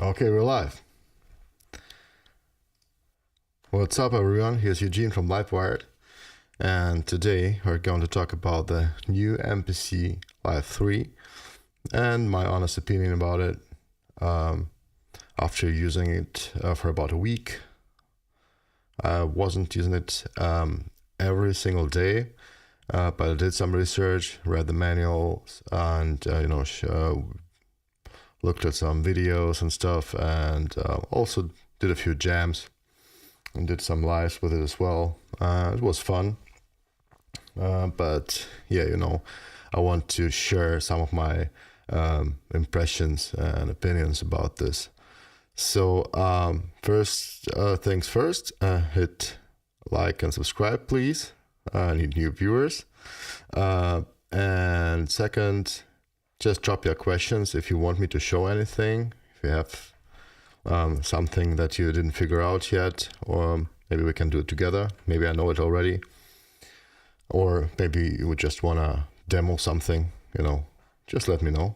Okay, we're live. What's up, everyone? Here's Eugene from Live and today we're going to talk about the new MPC Live III and my honest opinion about it after using it for about a week. I wasn't using it every single day, but I did some research, read the manuals, and looked at some videos and stuff, and also did a few jams and did some lives with it as well. It was fun, but yeah, I want to share some of my impressions and opinions about this. So first things first, hit like and subscribe, please. I need new viewers. And second, just drop your questions if you want me to show anything, if you have something that you didn't figure out yet, or maybe we can do it together. Maybe I know it already, or maybe you would just want to demo something, just let me know.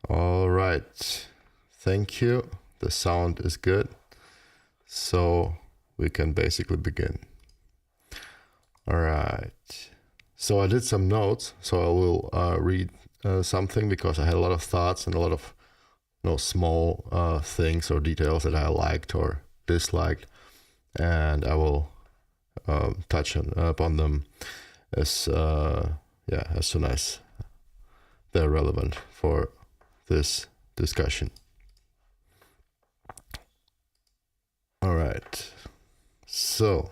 All right, thank you. The sound is good, so we can basically begin. All right. So I did some notes, so I will read something because I had a lot of thoughts and a lot of small things or details that I liked or disliked, and I will touch upon them as soon as they're relevant for this discussion. All right, so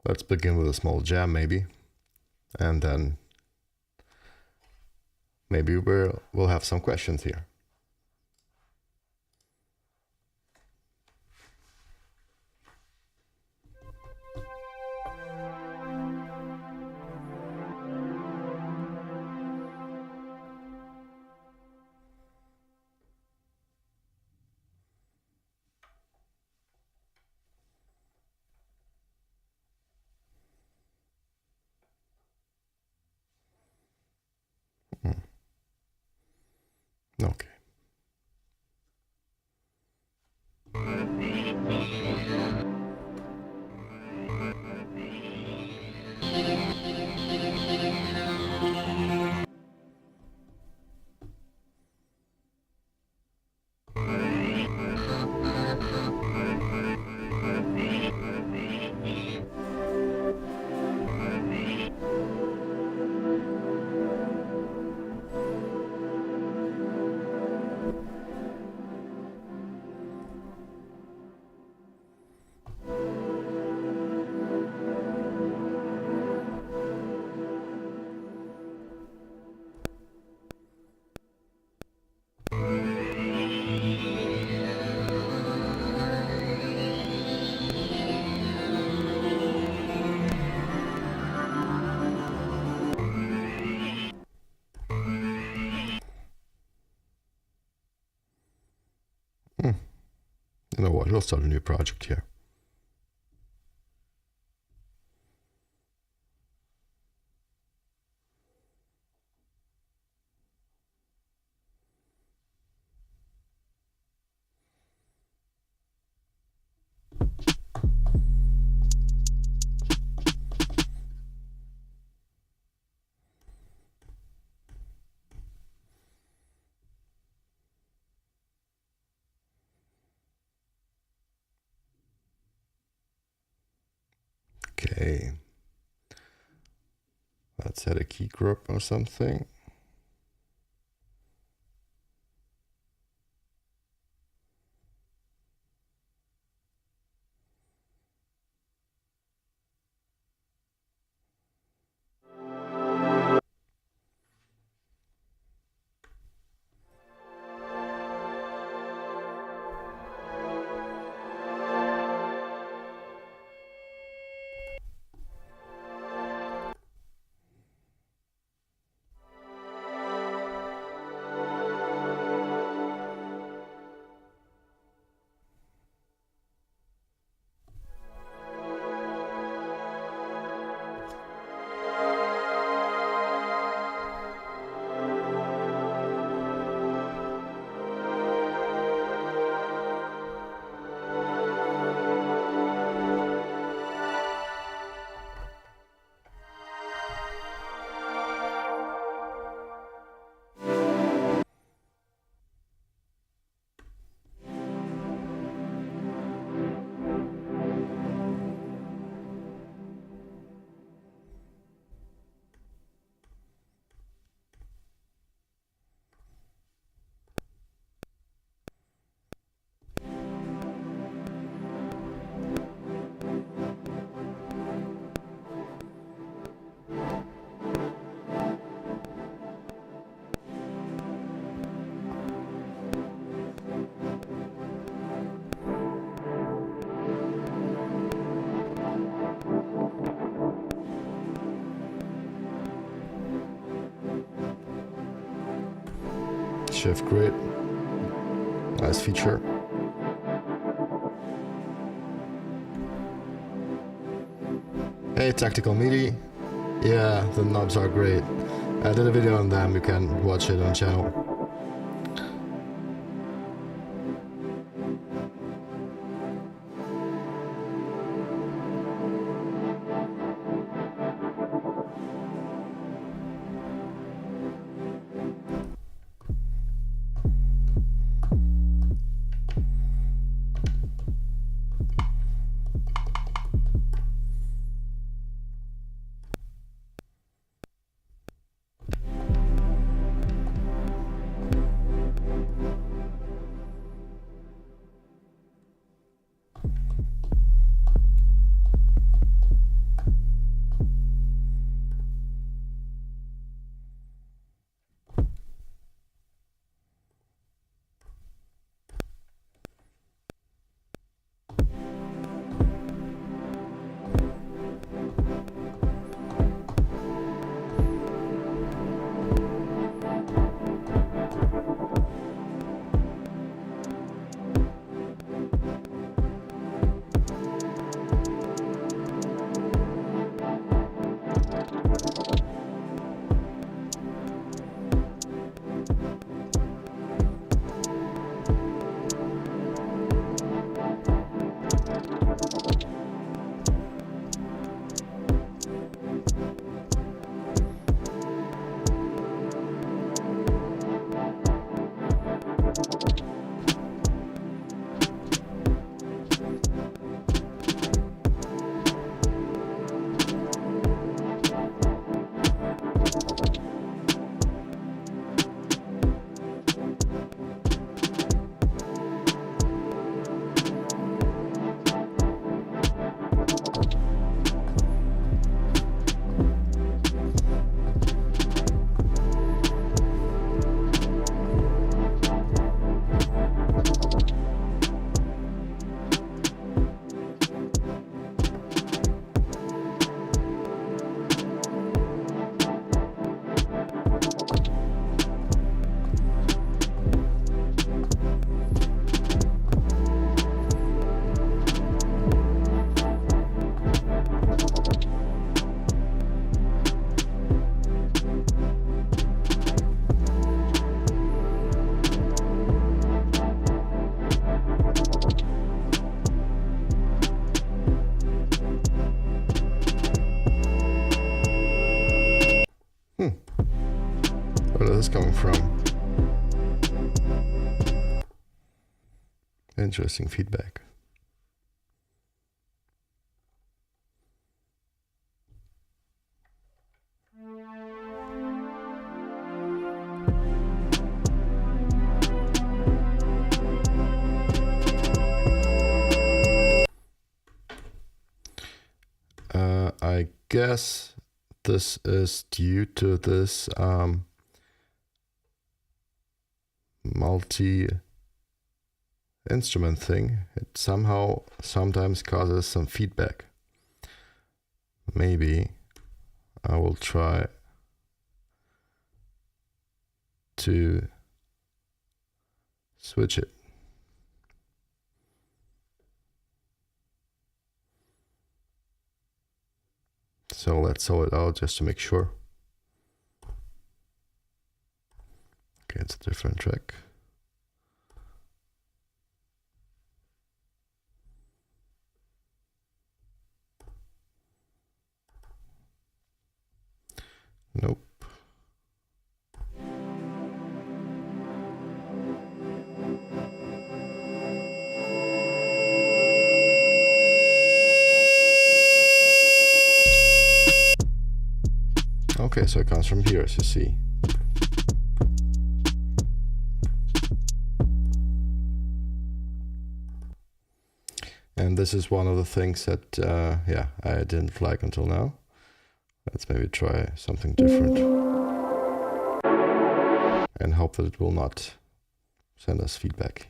let's begin with a small jam maybe. And then maybe we'll have some questions here. Okay. You know what? We'll start a new project here. Okay. Let's add a key group or something. shift grid. Nice feature. Hey, Tactical Meaty. Yeah, the knobs are great. I did a video on them, you can watch it on the channel. Where is this coming from? Interesting feedback. I guess this is due to this multi-instrument thing. It somehow sometimes causes some feedback. Maybe I will try to switch it. So let's solve it out just to make sure. Okay, it's a different track. Nope. Okay, so it comes from here, as you see. And this is one of the things that, yeah, I didn't like until now. Let's maybe try something different and hope that it will not send us feedback.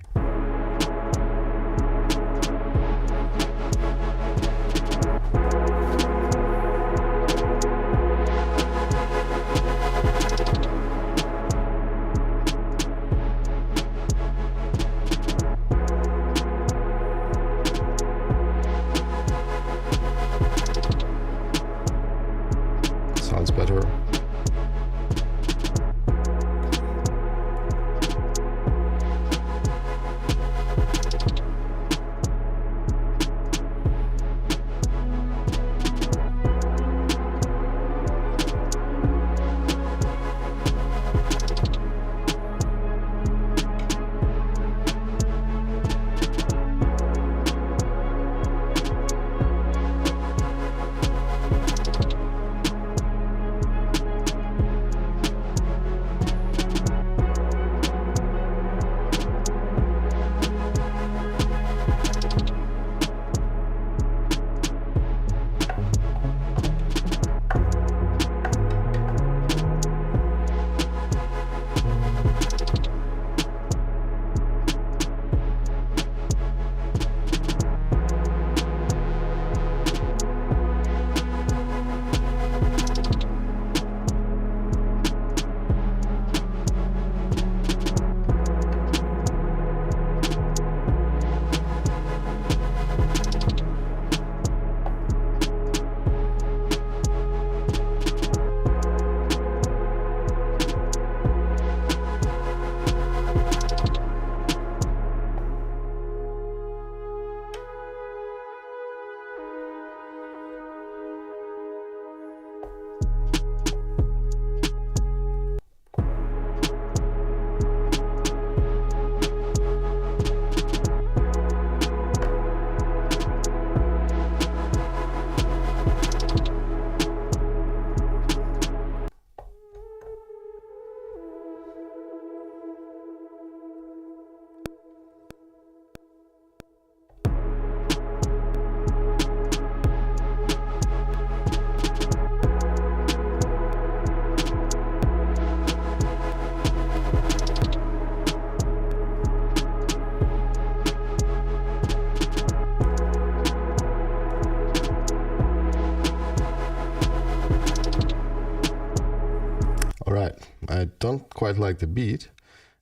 don't quite like the beat,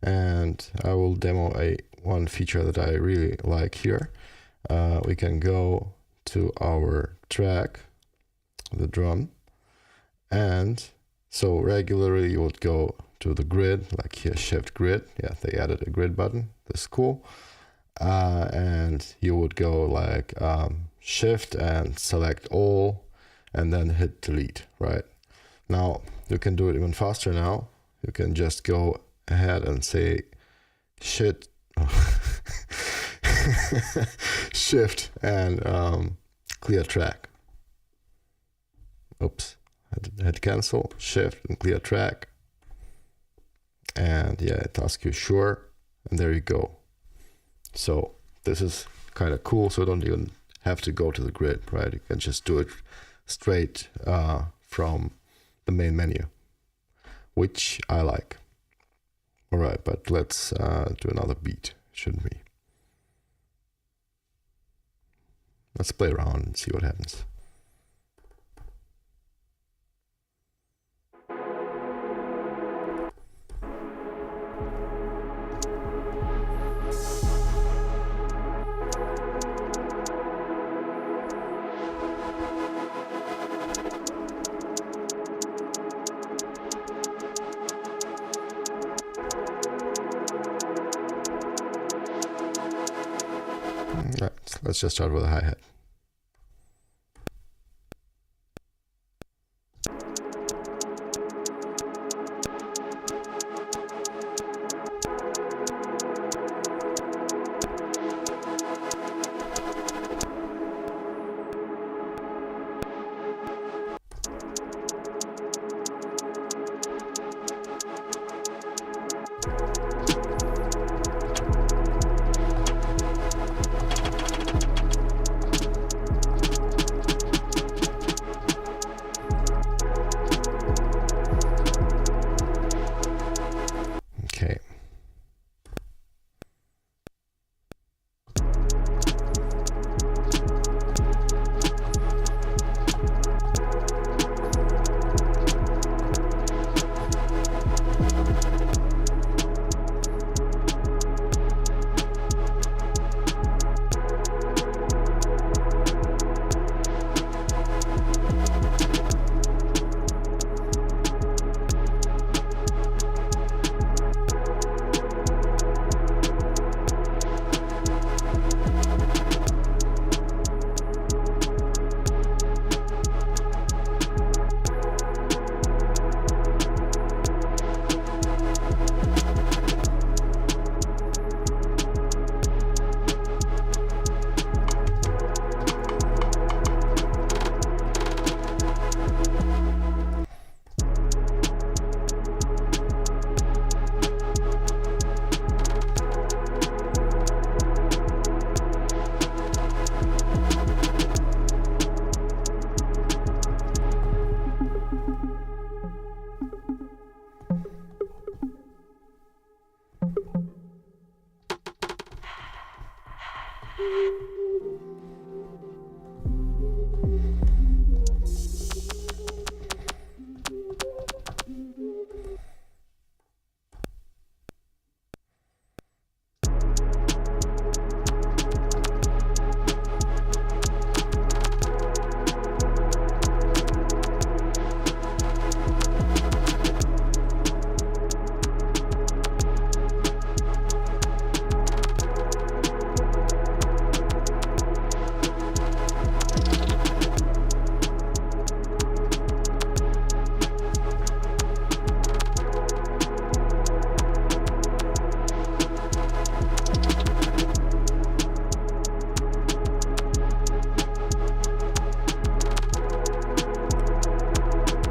and I will demo one feature that I really like here. We can go to our track, the drum, and so regularly you would go to the grid, like here, shift grid. Yeah, they added a grid button. This is cool. And you would go like shift and select all, and then hit delete, right? Now you can do it even faster now. You can just go ahead and say shift and clear track. Oops, I had cancel, shift and clear track. And yeah, it asks you sure, and there you go. So this is kind of cool, so you don't even have to go to the grid, right? You can just do it straight from the main menu, which I like. All right, but let's do another beat, shouldn't we? Let's play around and see what happens. Right, let's just start with a hi-hat.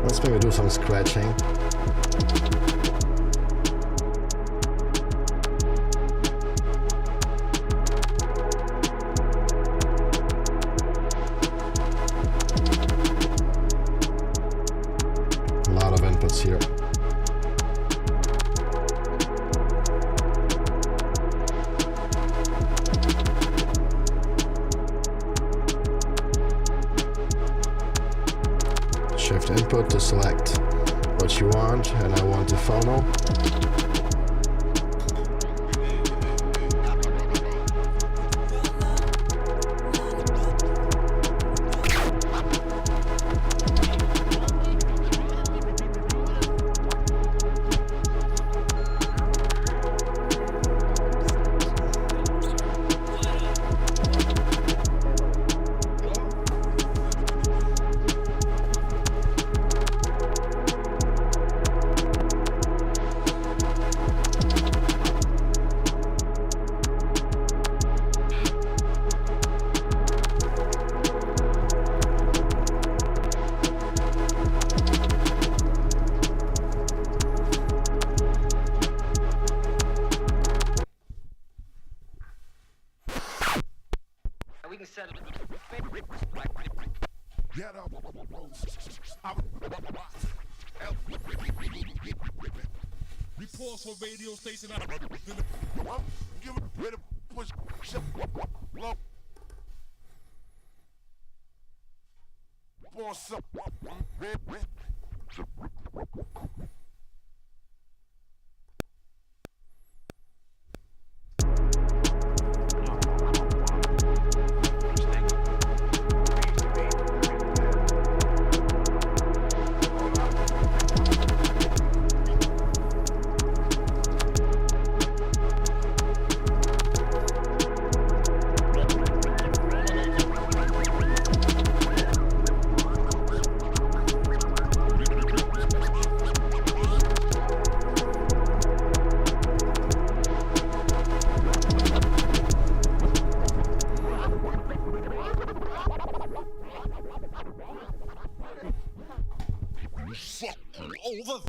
Let's maybe do some scratching. A lot of inputs here. Shift input to select what you want, and I want the phono. Reports for radio station.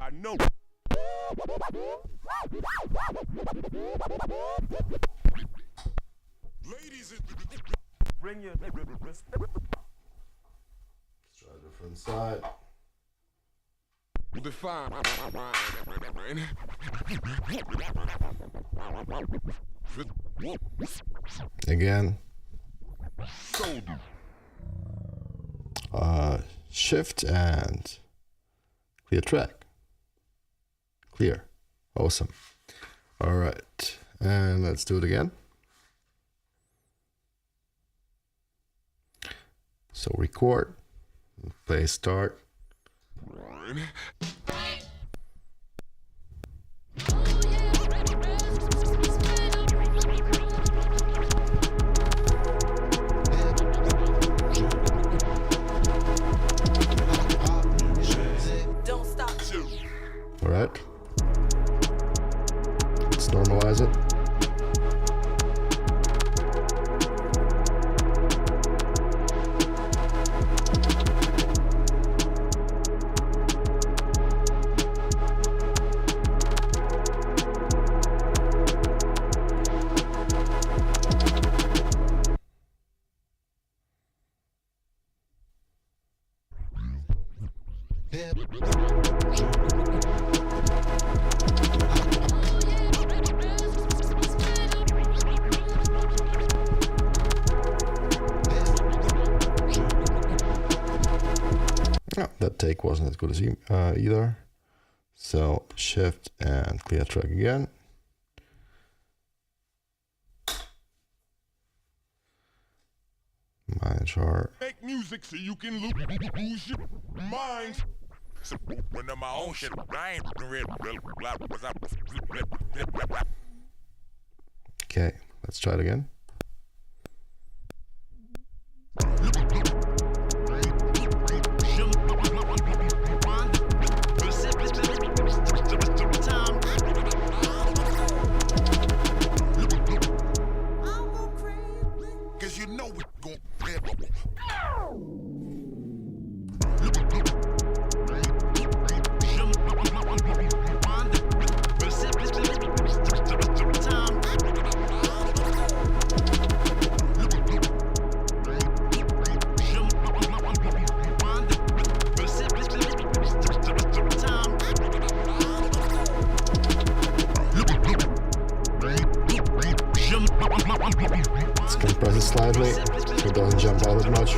I know. Ladies, bring your Let's try a different side. define. Again. Shift and clear track. Clear. Awesome. All right. And let's do it again. So record, play start. All right. Let's normalize it. Oh, that take wasn't as good as either. So shift and clear track again. Mind chart. Make music so you can lose your mind. So when I'm my own shit, I ain't real. Okay, let's try it again. Cause you know we're going Let's compress it slightly so it doesn't jump out as much.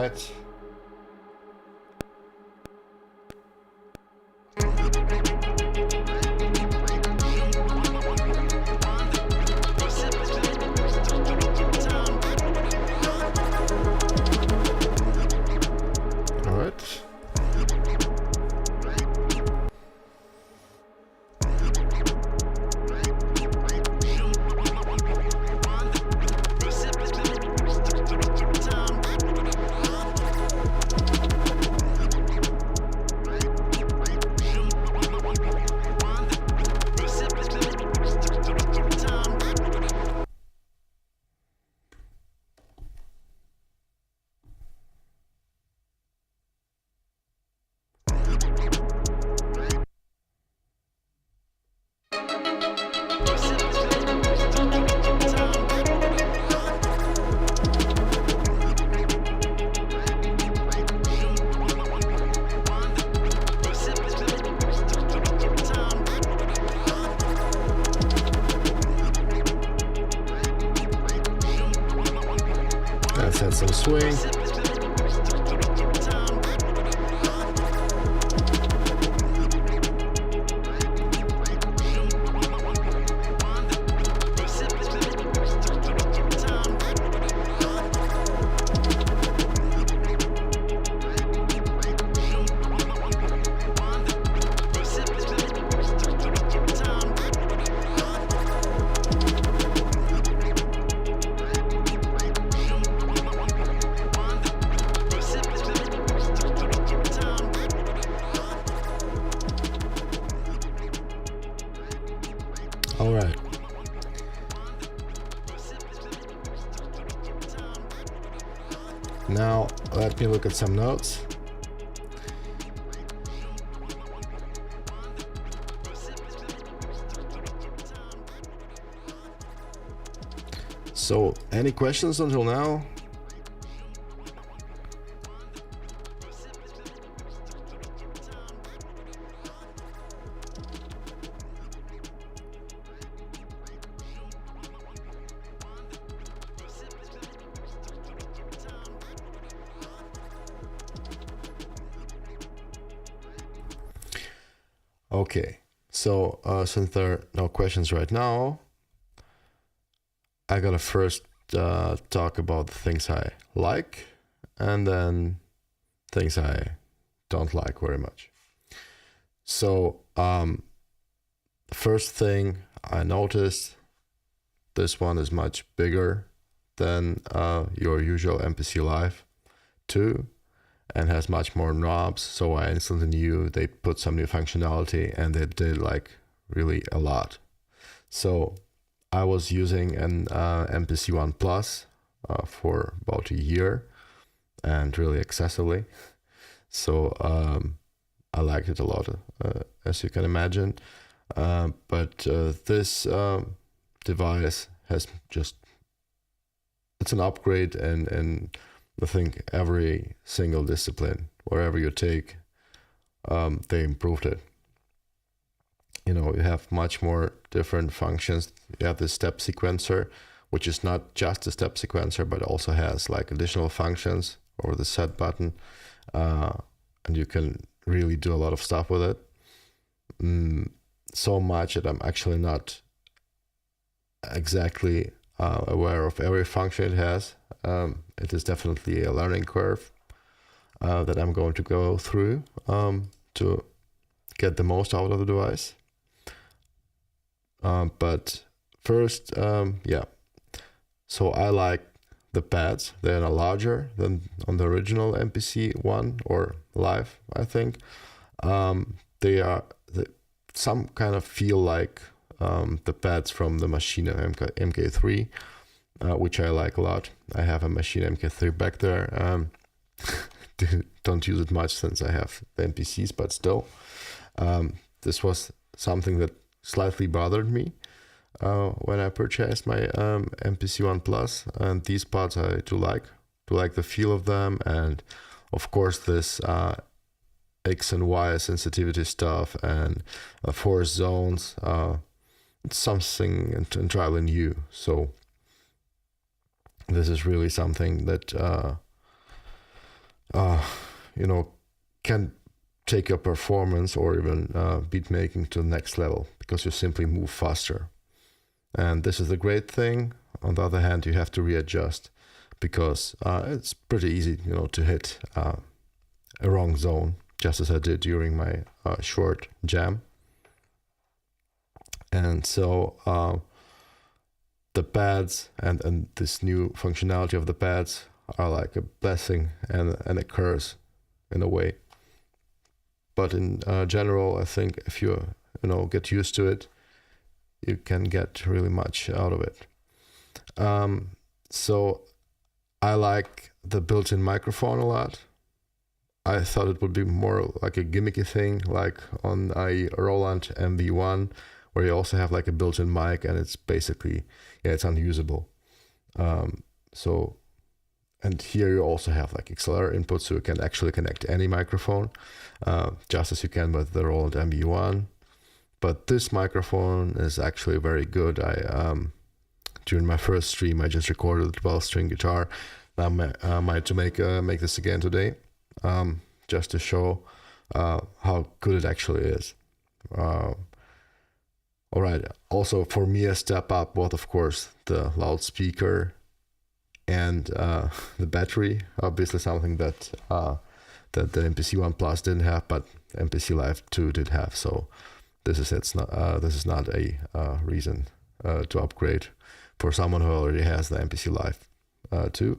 right. All right. Let's add some swing. All right. Now let me look at some notes. So, any questions until now? Okay, so since there are no questions right now, I gotta first talk about the things I like and then things I don't like very much. So the first thing I noticed, this one is much bigger than your usual MPC Live II and has much more knobs. So I instantly knew they put some new functionality and they did like really a lot. So I was using an MPC One Plus for about a year and really excessively. So I liked it a lot, as you can imagine. But this device has just, it's an upgrade and I think every single discipline, wherever you take, they improved it. You know, you have much more different functions. You have the step sequencer, which is not just a step sequencer, but also has like additional functions over the set button. And you can really do a lot of stuff with it. So much that I'm actually not exactly aware of every function it has. It is definitely a learning curve that I'm going to go through to get the most out of the device. But first, yeah. So I like the pads. They're larger than on the original MPC One or Live, I think. Some kind of feel like the pads from the Machine MK3, which I like a lot. I have a Machine MK3 back there. Don't use it much since I have the MPCs, but still. This was something that slightly bothered me when I purchased my MPC One Plus, and these pads I do like the feel of them, and of course this X and Y sensitivity stuff and force zones. It's something entirely new. So this is really something that you know, can take your performance or even beat making to the next level because you simply move faster. And this is the great thing. On the other hand, you have to readjust because it's pretty easy, you know, to hit a wrong zone, just as I did during my short jam. And so the pads and this new functionality of the pads are like a blessing and a curse in a way. But in general, I think if you get used to it, you can get really much out of it. So I like the built-in microphone a lot. I thought it would be more like a gimmicky thing, like on a Roland MV1, where you also have like a built-in mic, and it's basically, it's unusable. And here you also have like XLR input, so you can actually connect any microphone, just as you can with the Roland MV1. But this microphone is actually very good. During my first stream, I just recorded a 12-string guitar. I might to make this again today, just to show how good it actually is. All right. Also, for me, a step up was, of course, the loudspeaker and the battery. Obviously, something that the MPC One Plus didn't have, but MPC Live II did have. So this is not a reason to upgrade for someone who already has the MPC Live II.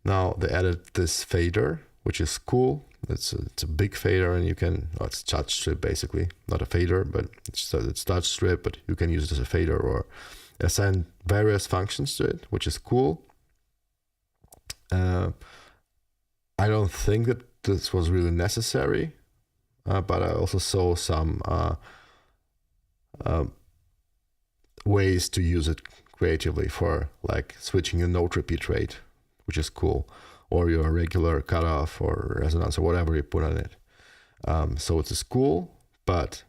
Now they added this fader, which is cool. It's a big fader, and you can, it's touch strip basically, not a fader, but it's touch strip, but you can use it as a fader or assign various functions to it, which is cool. I don't think that this was really necessary, but I also saw some ways to use it creatively for like switching the note repeat rate, which is cool, or your regular cutoff or resonance or whatever you put on it. So it is cool, but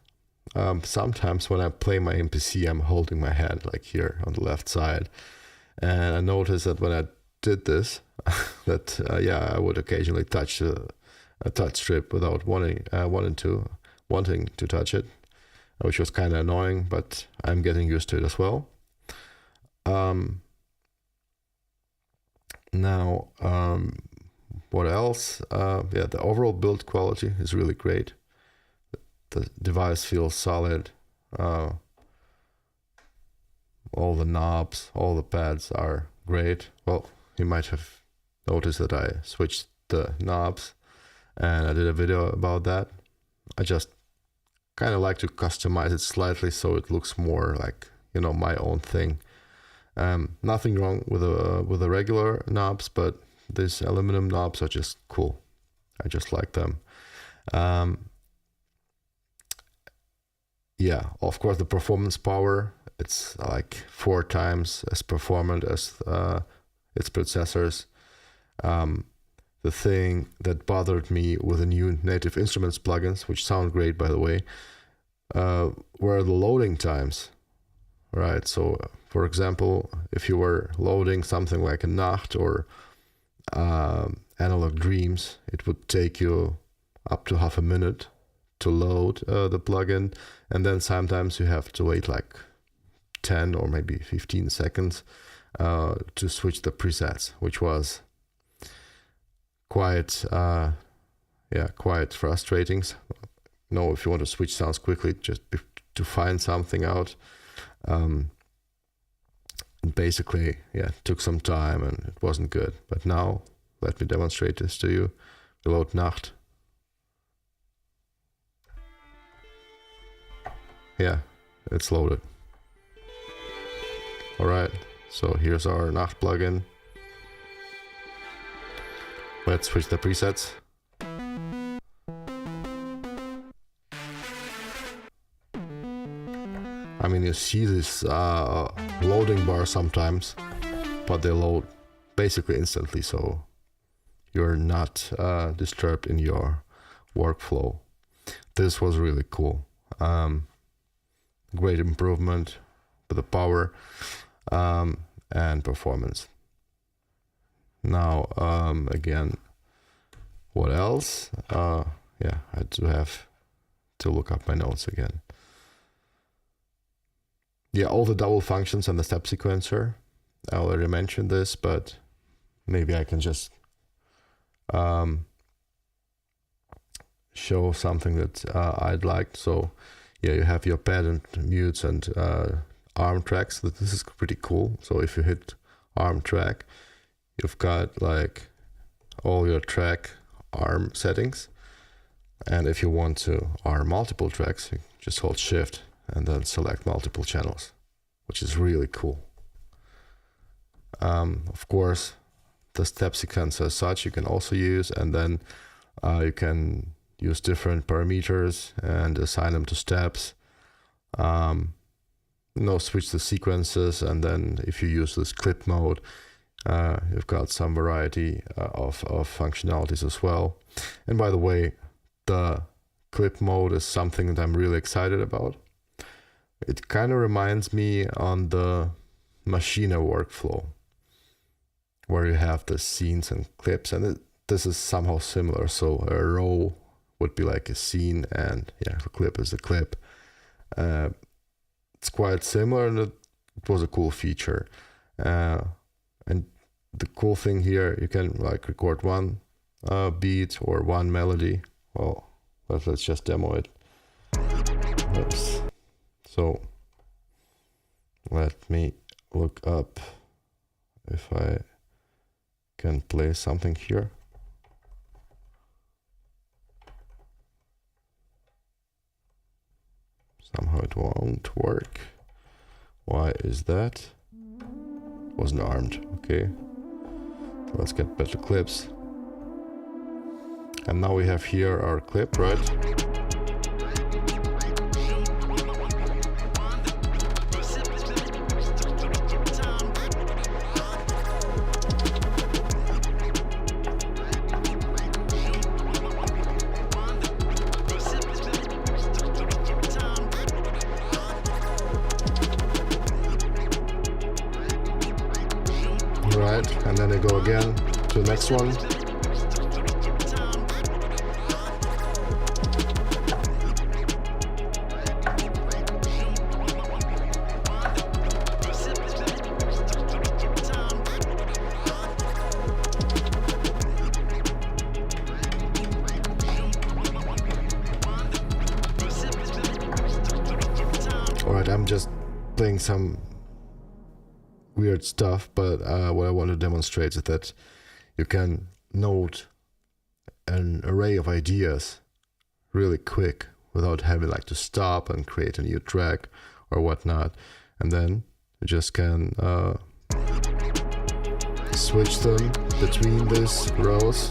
sometimes when I play my MPC, I'm holding my hand like here on the left side, and I noticed that when I did this, that I would occasionally touch a touch strip without wanting to touch it, which was kind of annoying, but I'm getting used to it as well. Now, what else? The overall build quality is really great. The device feels solid. All the knobs, all the pads are great. Well, you might have noticed that I switched the knobs, and I did a video about that. I just kind of like to customize it slightly so it looks more like, my own thing. Nothing wrong with the regular knobs, but these aluminum knobs are just cool. I just like them. Of course, the performance power, it's like 4 times as performant as its predecessors. The thing that bothered me with the new Native Instruments plugins, which sound great by the way, were the loading times. Right, so for example, if you were loading something like a Nacht or Analog Dreams, it would take you up to half a minute to load the plugin, and then sometimes you have to wait like 10 or maybe 15 seconds to switch the presets, which was quite frustrating. If you want to switch sounds quickly, just to find something out. Basically, it took some time and it wasn't good. But now, let me demonstrate this to you. Load Nacht. Yeah, it's loaded. Alright, so here's our Nacht plugin. Let's switch the presets. I mean, you see this loading bar sometimes, but they load basically instantly, so you're not disturbed in your workflow. This was really cool. Great improvement with the power and performance. Now, again, What else? Yeah, I do have to look up my notes again. Yeah, all the double functions and the step sequencer. I already mentioned this, but maybe I can just show something that I'd like. So yeah, you have your pad and mutes and arm tracks. This is pretty cool. So if you hit arm track, you've got like all your track arm settings. And if you want to arm multiple tracks, you just hold shift and then select multiple channels, which is really cool. Of course, the step sequencer as such you can also use, and then you can use different parameters and assign them to steps. Switch the sequences, and then if you use this clip mode, you've got some variety of functionalities as well. And by the way, the clip mode is something that I'm really excited about. It kind of reminds me on the Machina workflow, where you have the scenes and clips, and this is somehow similar. So a row would be like a scene, and yeah, the clip is a clip. It's quite similar, and it was a cool feature. And the cool thing here, you can like record one beat or one melody. Well, let's just demo it. Oops. So let me look up if I can play something here. Somehow it won't work. Why is that? Wasn't armed. Okay. Let's get better clips. And now we have here our clip, right? Right, and then I go again to the next one. Alright, I'm just playing some weird stuff, but what I want to demonstrate is that you can note an array of ideas really quick without having like to stop and create a new track or whatnot, and then you just can switch them between these rows.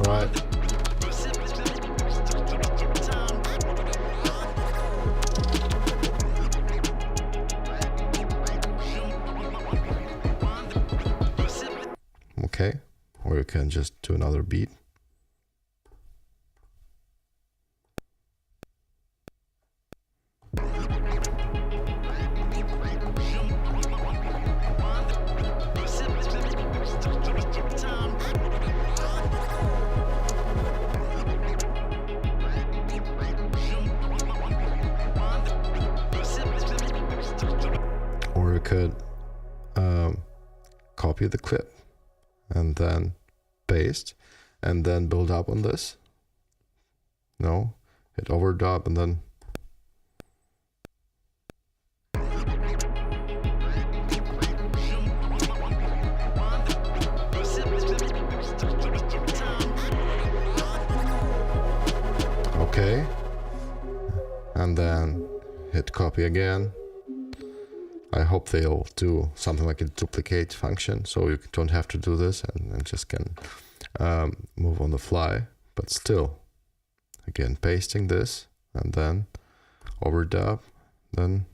Right. Okay, or you can just do another beat. Or you could copy the clip and then paste and then build up on this. No, hit overdub and then okay, and then hit copy again. I hope they'll do something like a duplicate function, so you don't have to do this and just can move on the fly. But still, again, pasting this and then overdub, then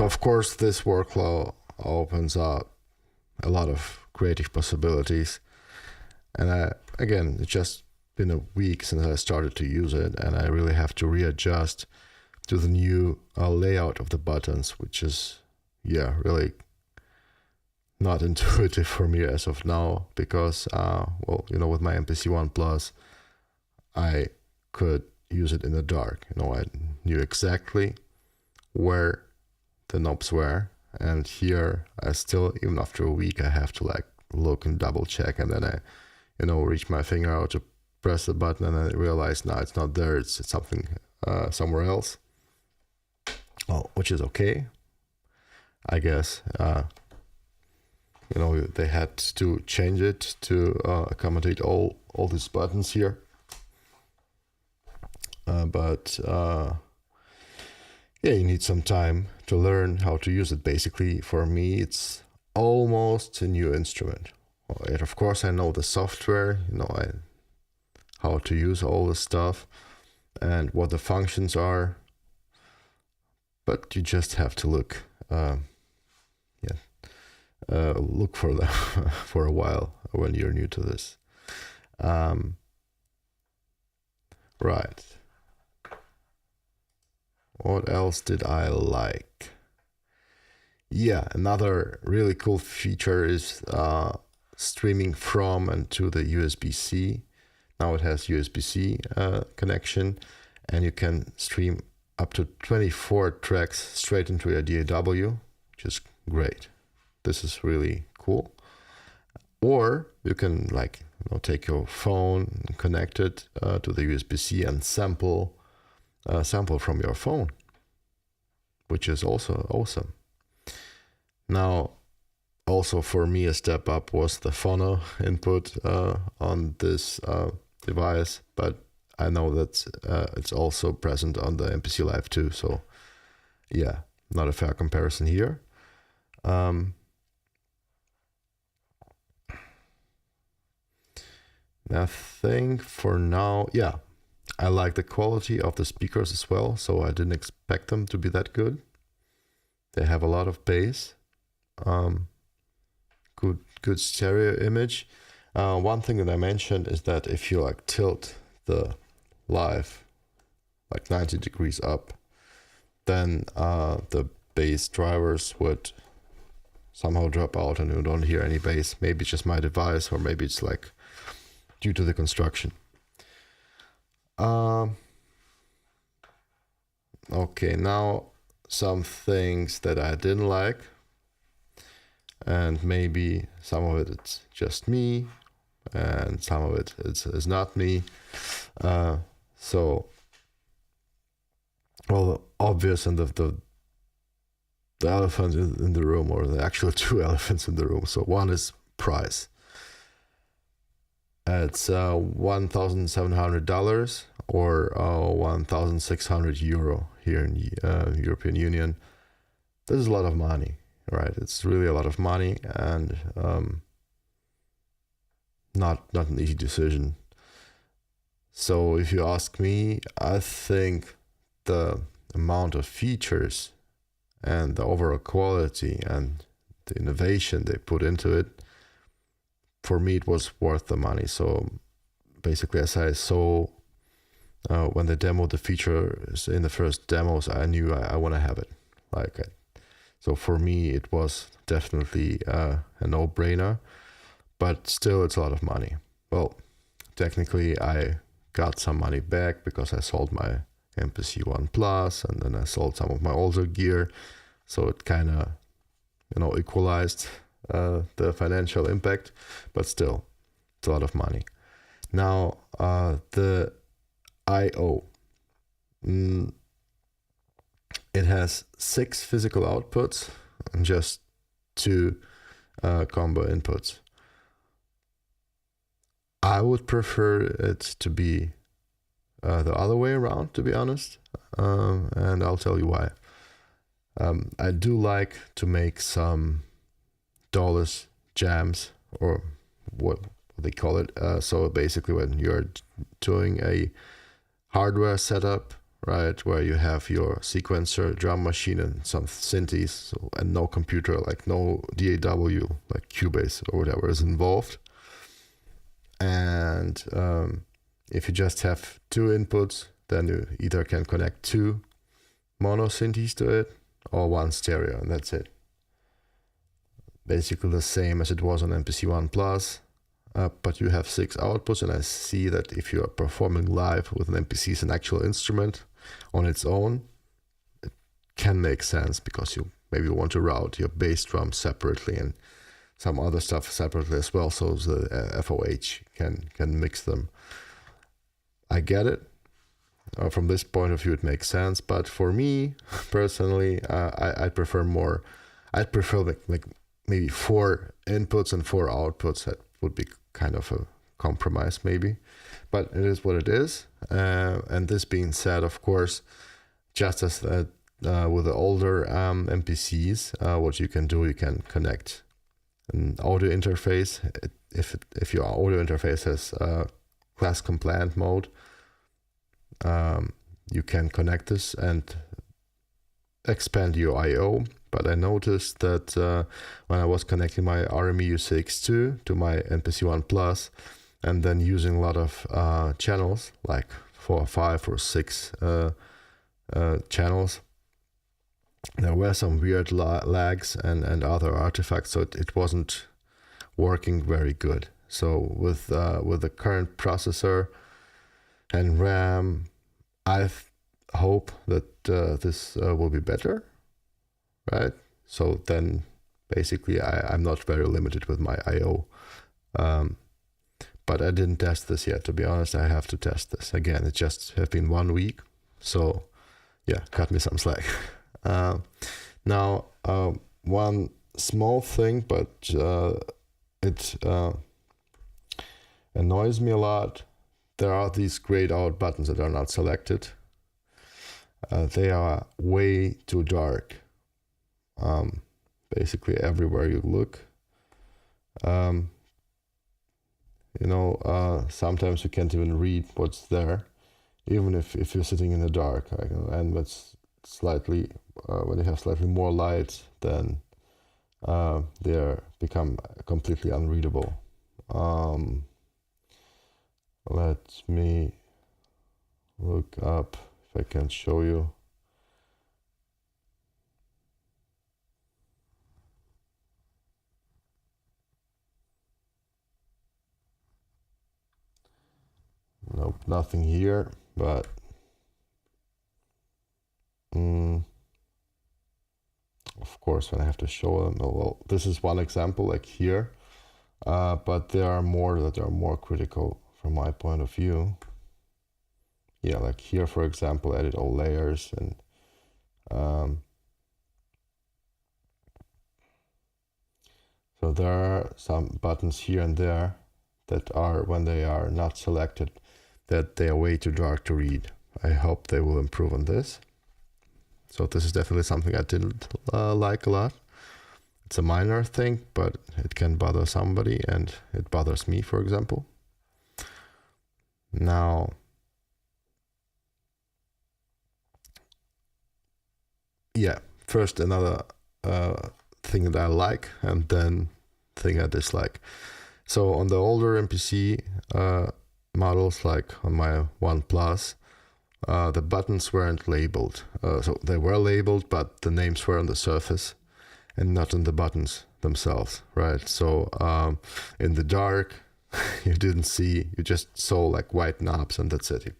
So of course this workflow opens up a lot of creative possibilities. And again, it's just been a week since I started to use it, and I really have to readjust to the new layout of the buttons, which is, really not intuitive for me as of now, because, with my MPC One Plus, I could use it in the dark. I knew exactly where the knobs were, and here I still, even after a week, I have to look and double check, and then I, reach my finger out to press the button, and I realize now it's not there, it's something somewhere else. Which is okay, I guess. They had to change it to accommodate all these buttons here. But you need some time to learn how to use it. Basically, for me, it's almost a new instrument. Yet, of course, I know the software, how to use all the stuff and what the functions are. But you just have to look for them for a while when you're new to this. Right. What else did I like? Another really cool feature is streaming from and to the USB-C. Now it has USB-C connection, and you can stream up to 24 tracks straight into your DAW, which is great. This is really cool. Or you can take your phone and connect it to the USB-C and sample from your phone, which is also awesome. Now, also for me, a step up was the phono input on this device, but I know that it's also present on the MPC Live II, so not a fair comparison here. I think for now, I like the quality of the speakers as well, so I didn't expect them to be that good. They have a lot of bass, good stereo image. One thing that I mentioned is that if you tilt the Live 90 degrees up, then the bass drivers would somehow drop out and you don't hear any bass. Maybe it's just my device, or maybe it's due to the construction. Okay, now some things that I didn't like, and maybe some of it's just me, and some of it is not me. Obvious, and the elephant in the room, or the actual two elephants in the room. So one is price. It's $1,700 or €1,600 here in the European Union. This is a lot of money, right? It's really a lot of money, and not an easy decision. So if you ask me, I think the amount of features and the overall quality and the innovation they put into it, for me, it was worth the money. So basically, as I saw when they demoed the features in the first demos, I knew I want to have it. So for me, it was definitely a no-brainer, but still, it's a lot of money. Well, technically, I got some money back because I sold my MPC One Plus, and then I sold some of my older gear. So it kind of, equalized the financial impact, but still, it's a lot of money. Now, the I/O. It has 6 physical outputs and just 2 combo inputs. I would prefer it to be the other way around, to be honest, and I'll tell you why. I do like to make some DAWless jams, or what they call it. So basically, when you're doing a hardware setup right, where you have your sequencer, drum machine, and some synthes, so, and no computer, like no DAW, like Cubase or whatever is involved. And if you just have 2 inputs, then you either can connect 2 mono synthes to it or 1 stereo, and that's it. Basically the same as it was on MPC One Plus, but you have 6 outputs, and I see that if you are performing live with an MPC as an actual instrument on its own, it can make sense because you maybe want to route your bass drum separately and some other stuff separately as well, so the FOH can mix them. I get it. From this point of view, it makes sense, but for me personally, I'd prefer like maybe 4 inputs and 4 outputs. That would be kind of a compromise maybe, but it is what it is. And this being said, of course, just as with the older MPCs, what you can do, you can connect an audio interface. If your audio interface has class compliant mode, you can connect this and expand your I/O. But I noticed that when I was connecting my RME UCX2 to my MPC One Plus, and then using a lot of channels, like 4 or 5 or 6 channels, there were some weird lags and other artifacts, so it wasn't working very good. So with the current processor and RAM, I hope that this will be better, right? So then basically I'm not very limited with my I/O. But I didn't test this yet, to be honest. I have to test this. Again, it just has been 1 week, so yeah, cut me some slack. Now, one small thing, but it annoys me a lot. There are these grayed out buttons that are not selected. They are way too dark. Basically everywhere you look. Sometimes you can't even read what's there, even if you're sitting in the dark. And it's slightly, when you have slightly more light, then they become completely unreadable. Let me look up if I can show you. Nope, nothing here, but of course when I have to show them, well, this is one example, like here, but there are more that are more critical from my point of view. Yeah, like here, for example, edit all layers, and so there are some buttons here and there that are, when they are not selected, that they are way too dark to read. I hope they will improve on this. So this is definitely something I didn't like a lot. It's a minor thing, but it can bother somebody, and it bothers me, for example. Now, yeah, first another thing that I like, and then thing I dislike. So on the older MPC models, like on my One Plus, the buttons weren't labeled. So they were labeled, but the names were on the surface and not on the buttons themselves, right? So in the dark, you didn't see, you just saw like white knobs, and that's it. You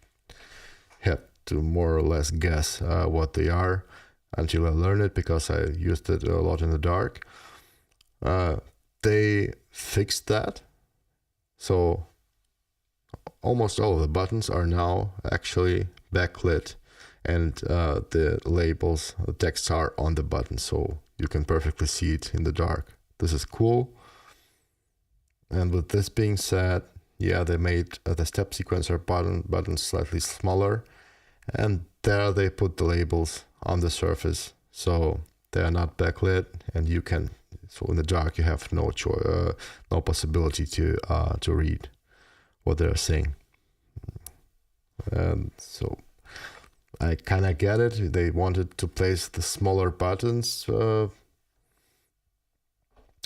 had to more or less guess what they are until I learned it, because I used it a lot in the dark. They fixed that. So almost all of the buttons are now actually backlit, and the labels, the texts are on the button, so you can perfectly see it in the dark. This is cool. And with this being said, yeah, they made the step sequencer buttons slightly smaller, and there they put the labels on the surface, so they are not backlit, and you can, so in the dark you have no possibility to read what they're saying. And so I kind of get it. They wanted to place the smaller buttons,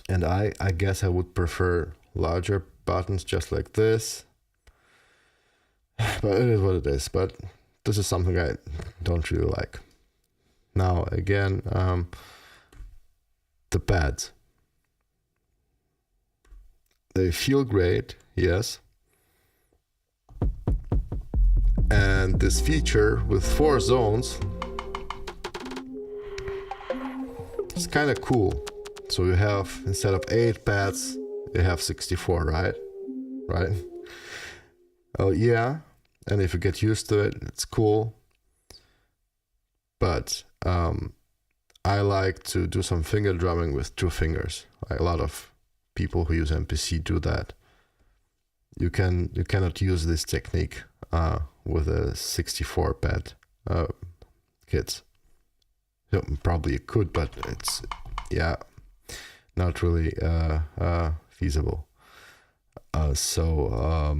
and I guess I would prefer larger buttons just like this. But it is what it is. But this is something I don't really like. Now again, the pads. They feel great, yes. And this feature with 4 zones is kind of cool. So you have, instead of 8 pads, you have 64, right? Right? Oh yeah, and if you get used to it, it's cool. But I like to do some finger drumming with 2 fingers. Like a lot of people who use MPC do that. You cannot use this technique with a 64 pad kits. Probably you could, but it's not really feasible. So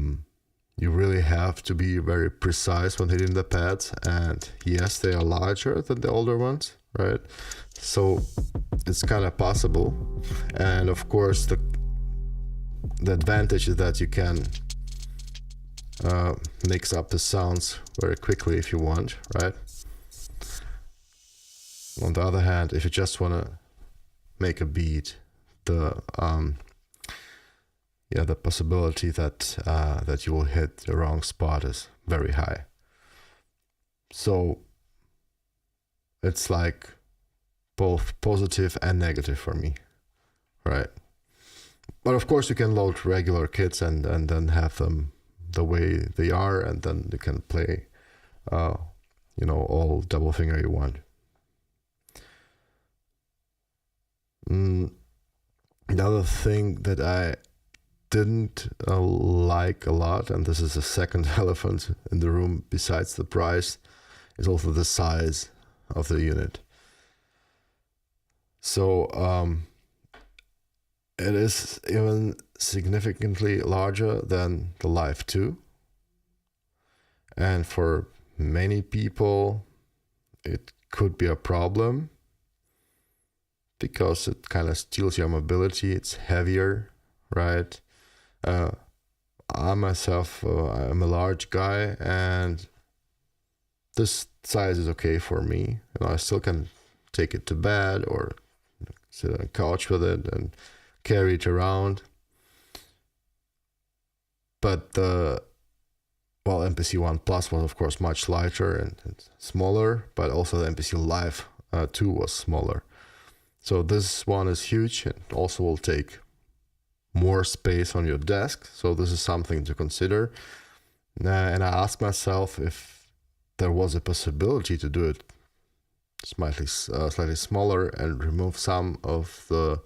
you really have to be very precise when hitting the pads, and yes, they are larger than the older ones, right? So it's kind of possible, and of course the advantage is that you can mix up the sounds very quickly if you want, right? On the other hand, if you just want to make a beat, the possibility that you will hit the wrong spot is very high. So it's like both positive and negative for me, right? But of course you can load regular kits and then have them the way they are, and then you can play all double finger you want. Another thing that I didn't like a lot, and this is the second elephant in the room besides the price, is also the size of the unit. So it is even significantly larger than the Live II, and for many people it could be a problem because it kind of steals your mobility. It's heavier, right? I myself, I'm a large guy, and this size is okay for me. I still can take it to bed or sit on a couch with it and carry it around. But the MPC 1 Plus was of course much lighter and smaller, but also the MPC Live 2 was smaller. So this one is huge and also will take more space on your desk. So this is something to consider. And I asked myself if there was a possibility to do it slightly smaller and remove some of the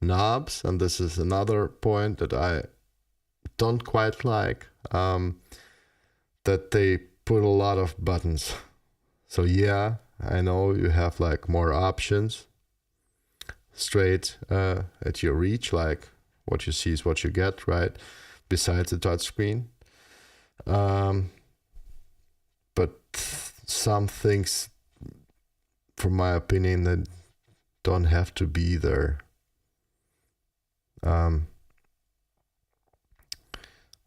knobs. And this is another point that I don't quite like, that they put a lot of buttons. So yeah, I know you have like more options straight at your reach, like what you see is what you get, right? Besides the touchscreen. But some things, from my opinion, that don't have to be there.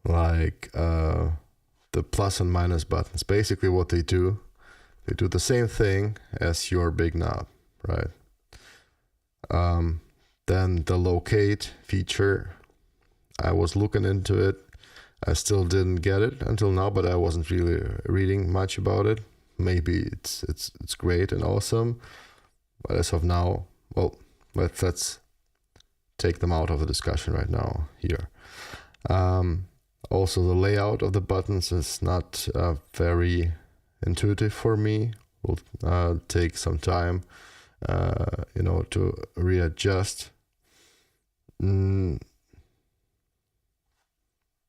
Like the plus and minus buttons. Basically what they do the same thing as your big knob, right? Then the locate feature, I was looking into it. I still didn't get it until now, but I wasn't really reading much about it. Maybe it's great and awesome, but as of now, well, let's take them out of the discussion right now here. Also, the layout of the buttons is not very intuitive for me. Will take some time, to readjust.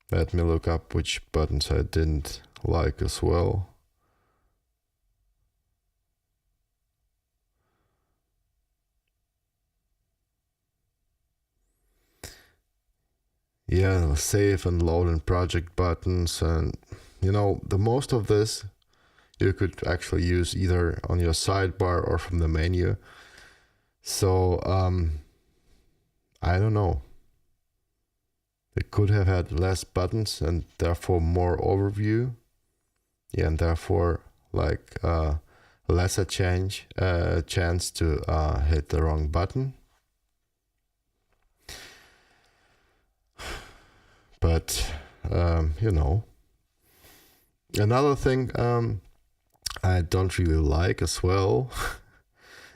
Let me look up which buttons I didn't like as well. Yeah, save and load and project buttons, and the most of this you could actually use either on your sidebar or from the menu. So I don't know. It could have had less buttons and therefore more overview. Yeah, and therefore like lesser chance to hit the wrong button. But you know, another thing I don't really like as well,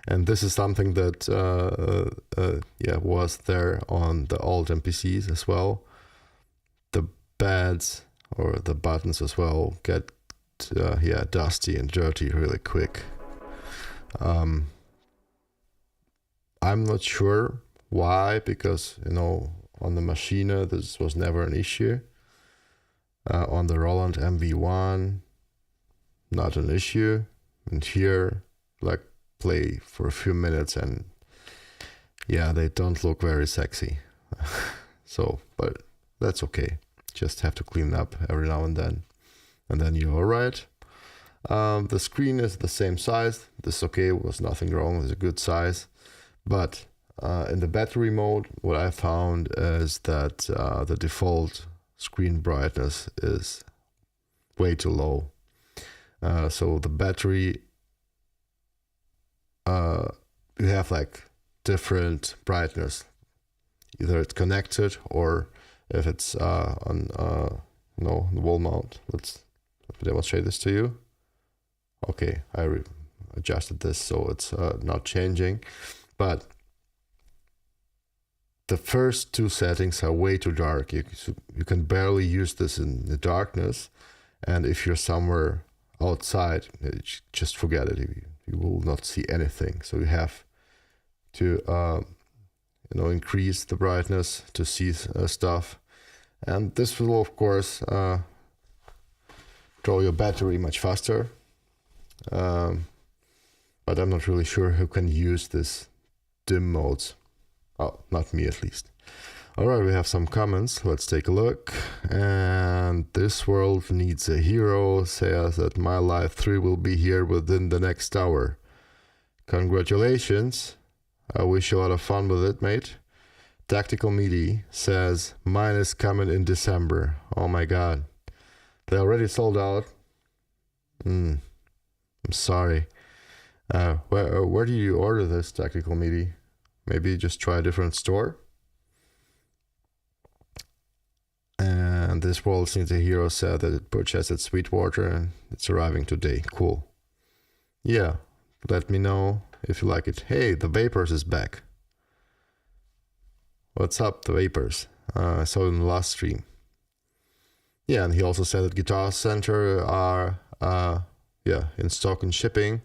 and this is something that was there on the old MPCs as well. The pads or the buttons as well get dusty and dirty really quick. I'm not sure why, because you know, on the Machine this was never an issue. On the Roland MV1, not an issue. And here, like, play for a few minutes and yeah, they don't look very sexy. So, but that's okay. Just have to clean up every now and then you're all right. The screen is the same size. This is okay, was nothing wrong, it's a good size. But in the battery mode, what I found is that the default screen brightness is way too low. So the battery, you have like different brightness. Either it's connected or if it's on the wall mount. Let's demonstrate this to you. Okay, I adjusted this so it's not changing, but the first two settings are way too dark. You can barely use this in the darkness, and if you're somewhere outside, just forget it. You will not see anything. So you have to increase the brightness to see stuff, and this will of course draw your battery much faster. But I'm not really sure who can use this dim modes. Oh, not me at least. All right, we have some comments. Let's take a look. And This World Needs a Hero says that my Live 3 will be here within the next hour. Congratulations. I wish you a lot of fun with it, mate. Tactical Meaty says mine is coming in December. Oh my god. They already sold out. I'm sorry. Where do you order this, Tactical Meaty? Maybe just try a different store. And This World Needs a Hero said that it purchased at Sweetwater and it's arriving today. Cool. Yeah, let me know if you like it. Hey, the Vapors is back. What's up, the Vapors? I saw it in the last stream. Yeah, and he also said that Guitar Center are in stock and shipping.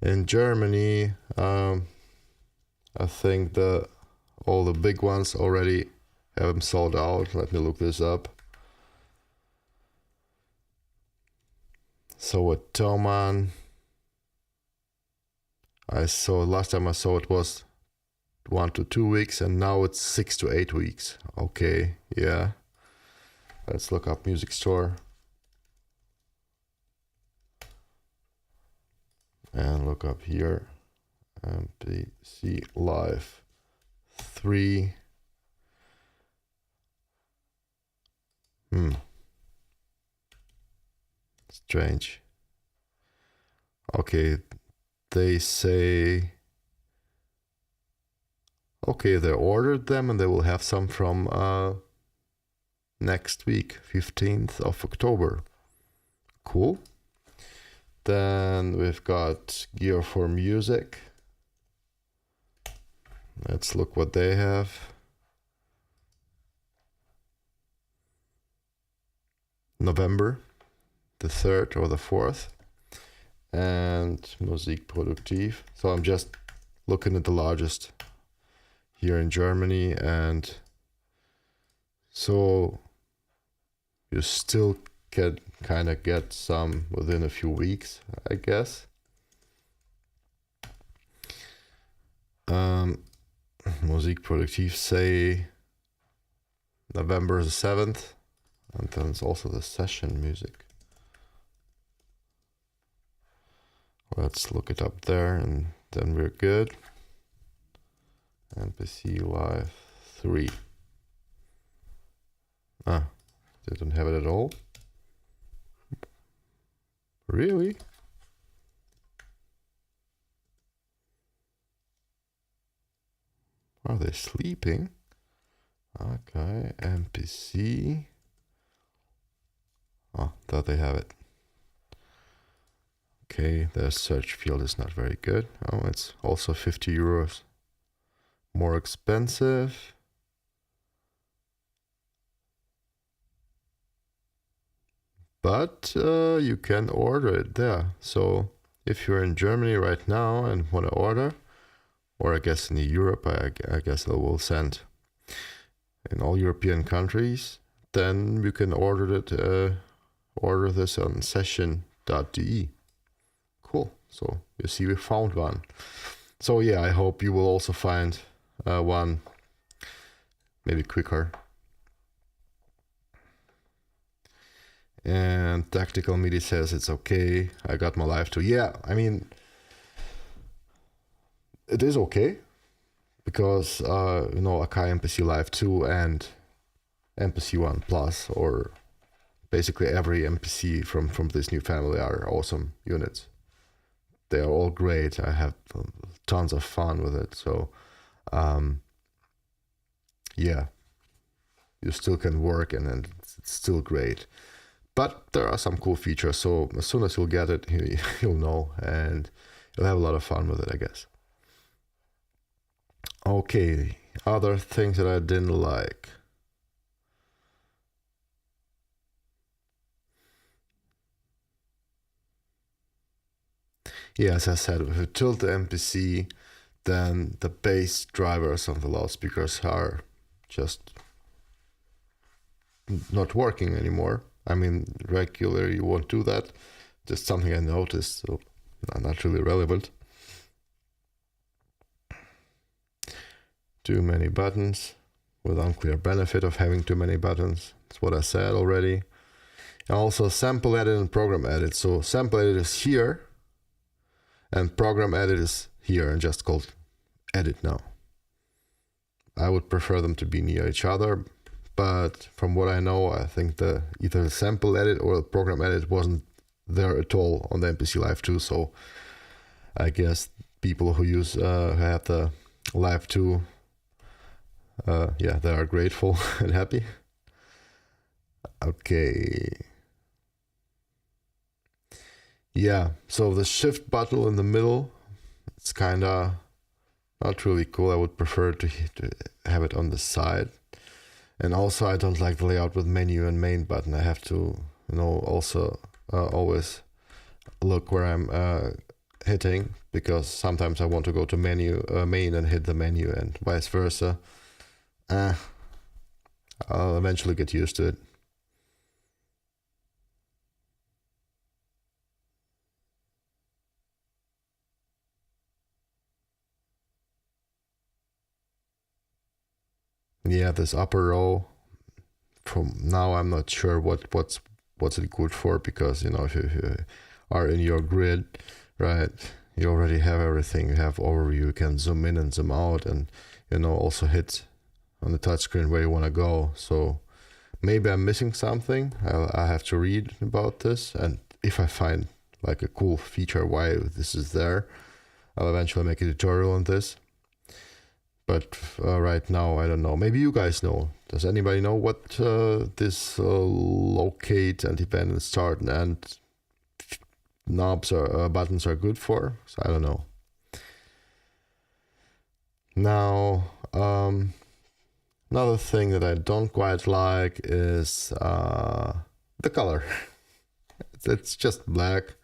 In Germany, I think all the big ones already have them sold out. Let me look this up. So with Thomann, last time I saw it was 1 to 2 weeks, and now it's 6 to 8 weeks. Okay, yeah. Let's look up Music Store. And look up here. MPC Live III. Strange. Okay, they say okay, they ordered them and they will have some from next week, 15th of October. Cool. Then we've got Gear for Music. Let's look what they have. November the 3rd or the 4th. And Musik Produktiv. So I'm just looking at the largest here in Germany, and so you still can kind of get some within a few weeks, I guess. Musik Produktiv say November the 7th, and then it's also the session music. Let's look it up there and then we're good. MPC Live 3. Ah, they don't have it at all. Really? Are they sleeping? Akai MPC. Oh, there they have it. Okay, the search field is not very good. Oh, it's also 50 euros more expensive. But you can order it there. So if you're in Germany right now and want to order, or I guess in Europe, I guess they will send in all European countries, then you can order it. Order this on session.de. Cool. So you see we found one. So yeah, I hope you will also find one maybe quicker. And Tactical Media says it's okay. I got my Live 2. Yeah, I mean, it is okay because Akai MPC Live 2 and MPC 1 Plus, or basically every MPC from this new family, are awesome units. They are all great. I have tons of fun with it. So yeah, you still can work and it's still great. But there are some cool features. So as soon as you'll get it, you'll know and you'll have a lot of fun with it, I guess. Okay, other things that I didn't like. Yeah, as I said, if you tilt the MPC, then the bass drivers of the loudspeakers are just not working anymore. I mean, regularly you won't do that. Just something I noticed, so not really relevant. Too many buttons with unclear benefit of having too many buttons. That's what I said already. And also sample edit and program edit. So sample edit is here and program edit is here and just called edit now. I would prefer them to be near each other, but from what I know, I think either the sample edit or the program edit wasn't there at all on the MPC Live 2. So I guess people who use who have the Live 2, yeah, they are grateful and happy. Okay. Yeah, so the shift button in the middle, it's kind of not really cool. I would prefer to have it on the side. And also I don't like the layout with menu and main button. I have to, also always look where I'm hitting, because sometimes I want to go to main and hit the menu and vice versa. I'll eventually get used to it. Yeah, this upper row, from now I'm not sure what's it good for, because if you are in your grid, right, you already have everything. You have overview, you can zoom in and zoom out, and also hit on the touchscreen where you want to go. So maybe I'm missing something. I have to read about this, and if I find like a cool feature why this is there, I'll eventually make a tutorial on this. But right now, I don't know. Maybe you guys know. Does anybody know what this locate and event and start and end knobs or buttons are good for? So I don't know. Now, another thing that I don't quite like is the color. It's just black.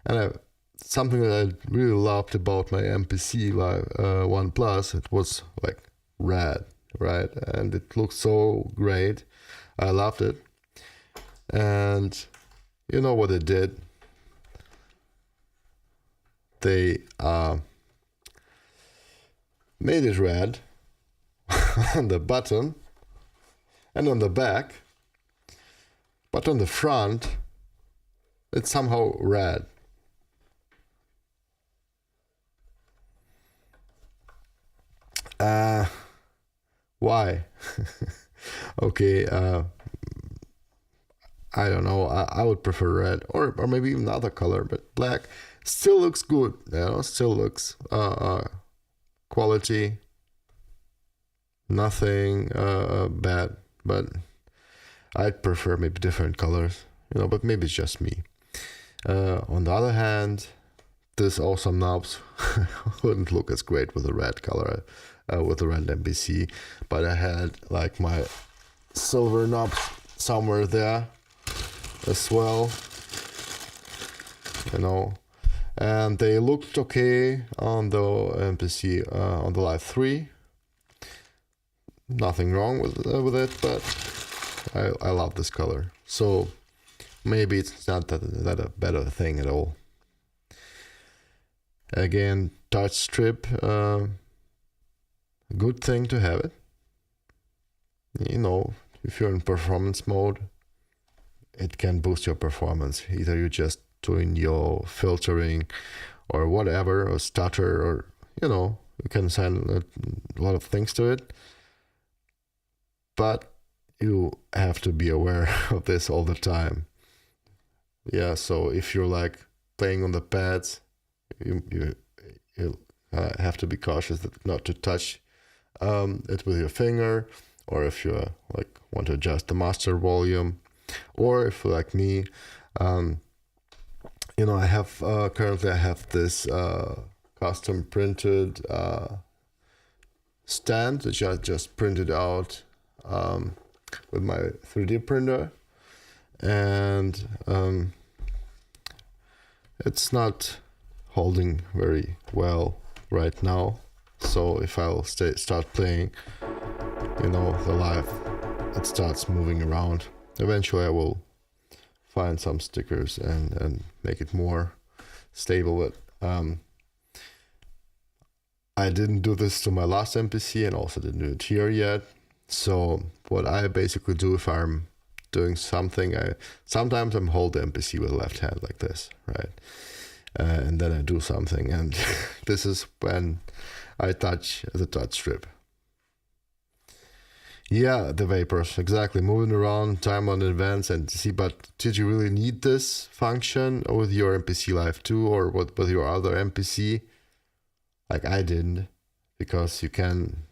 And something that I really loved about my MPC Live 1 Plus, it was like red, right? And it looked so great. I loved it. And you know what they did? They made it red on the button and on the back, but on the front, it's somehow red. Why? Okay, I don't know. I would prefer red or maybe even another color, but black still looks good. Still looks quality. Nothing bad, but I'd prefer maybe different colors. But maybe it's just me. On the other hand, this awesome knobs wouldn't look as great with a red color, with a red MPC. But I had like my silver knobs somewhere there as well, and they looked okay on the MPC, on the Live 3. Nothing wrong with it, but I love this color. So maybe it's not that a better thing at all. Again, touch strip, good thing to have it. If you're in performance mode, it can boost your performance. Either you're just doing your filtering or whatever, or stutter, or you can send a lot of things to it. But you have to be aware of this all the time. Yeah, so if you're like playing on the pads, you have to be cautious not to touch it with your finger, or if you like want to adjust the master volume, or if like me, I have currently I have this custom printed stand which I just printed out with my 3D printer, and it's not holding very well right now. So if I'll start playing, the Live, it starts moving around. Eventually I will find some stickers and make it more stable, but I didn't do this to my last MPC and also didn't do it here yet. So what I basically do if I'm doing something, sometimes I'm hold the MPC with the left hand like this, right? And then I do something, and this is when I touch the touch strip. Yeah, the vapors, exactly. Moving around, time on advance, and see, but did you really need this function with your MPC Live 2 or with your other MPC? Like I didn't, because you can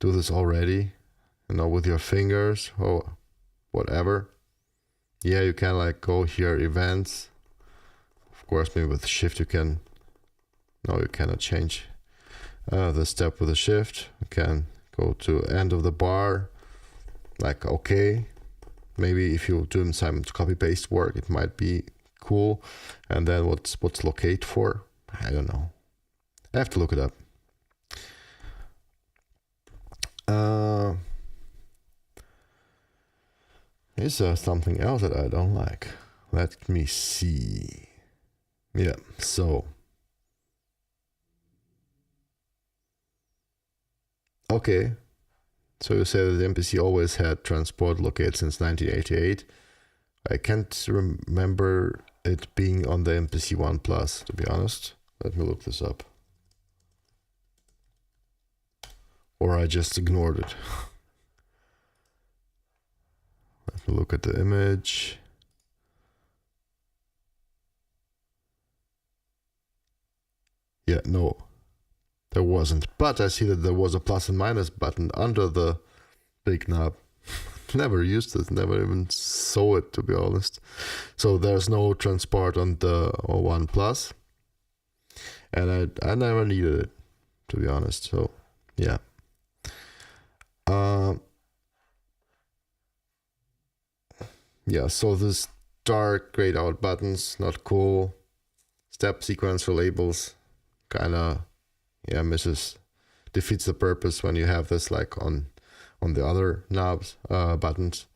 do this already, with your fingers or whatever. Yeah, you can like go here, events. Of course, maybe with shift you can, no, you cannot change the step with the shift. You can go to end of the bar, like okay. Maybe if you do some copy paste work, it might be cool. And then what's locate for? I don't know. I have to look it up. Is there something else that I don't like? Let me see. Yeah, so. Okay. So you say that the MPC always had transport locate since 1988. I can't remember it being on the MPC 1 Plus, to be honest. Let me look this up. Or I just ignored it. Let me look at the image. Yeah, no, there wasn't. But I see that there was a plus and minus button under the big knob. Never used it, never even saw it, to be honest. So there's no transport on the 1 Plus. And I never needed it, to be honest. So, yeah. Yeah, so this dark grayed out buttons, not cool. Step sequencer labels, kinda, yeah, defeats the purpose when you have this like on the other knobs, buttons.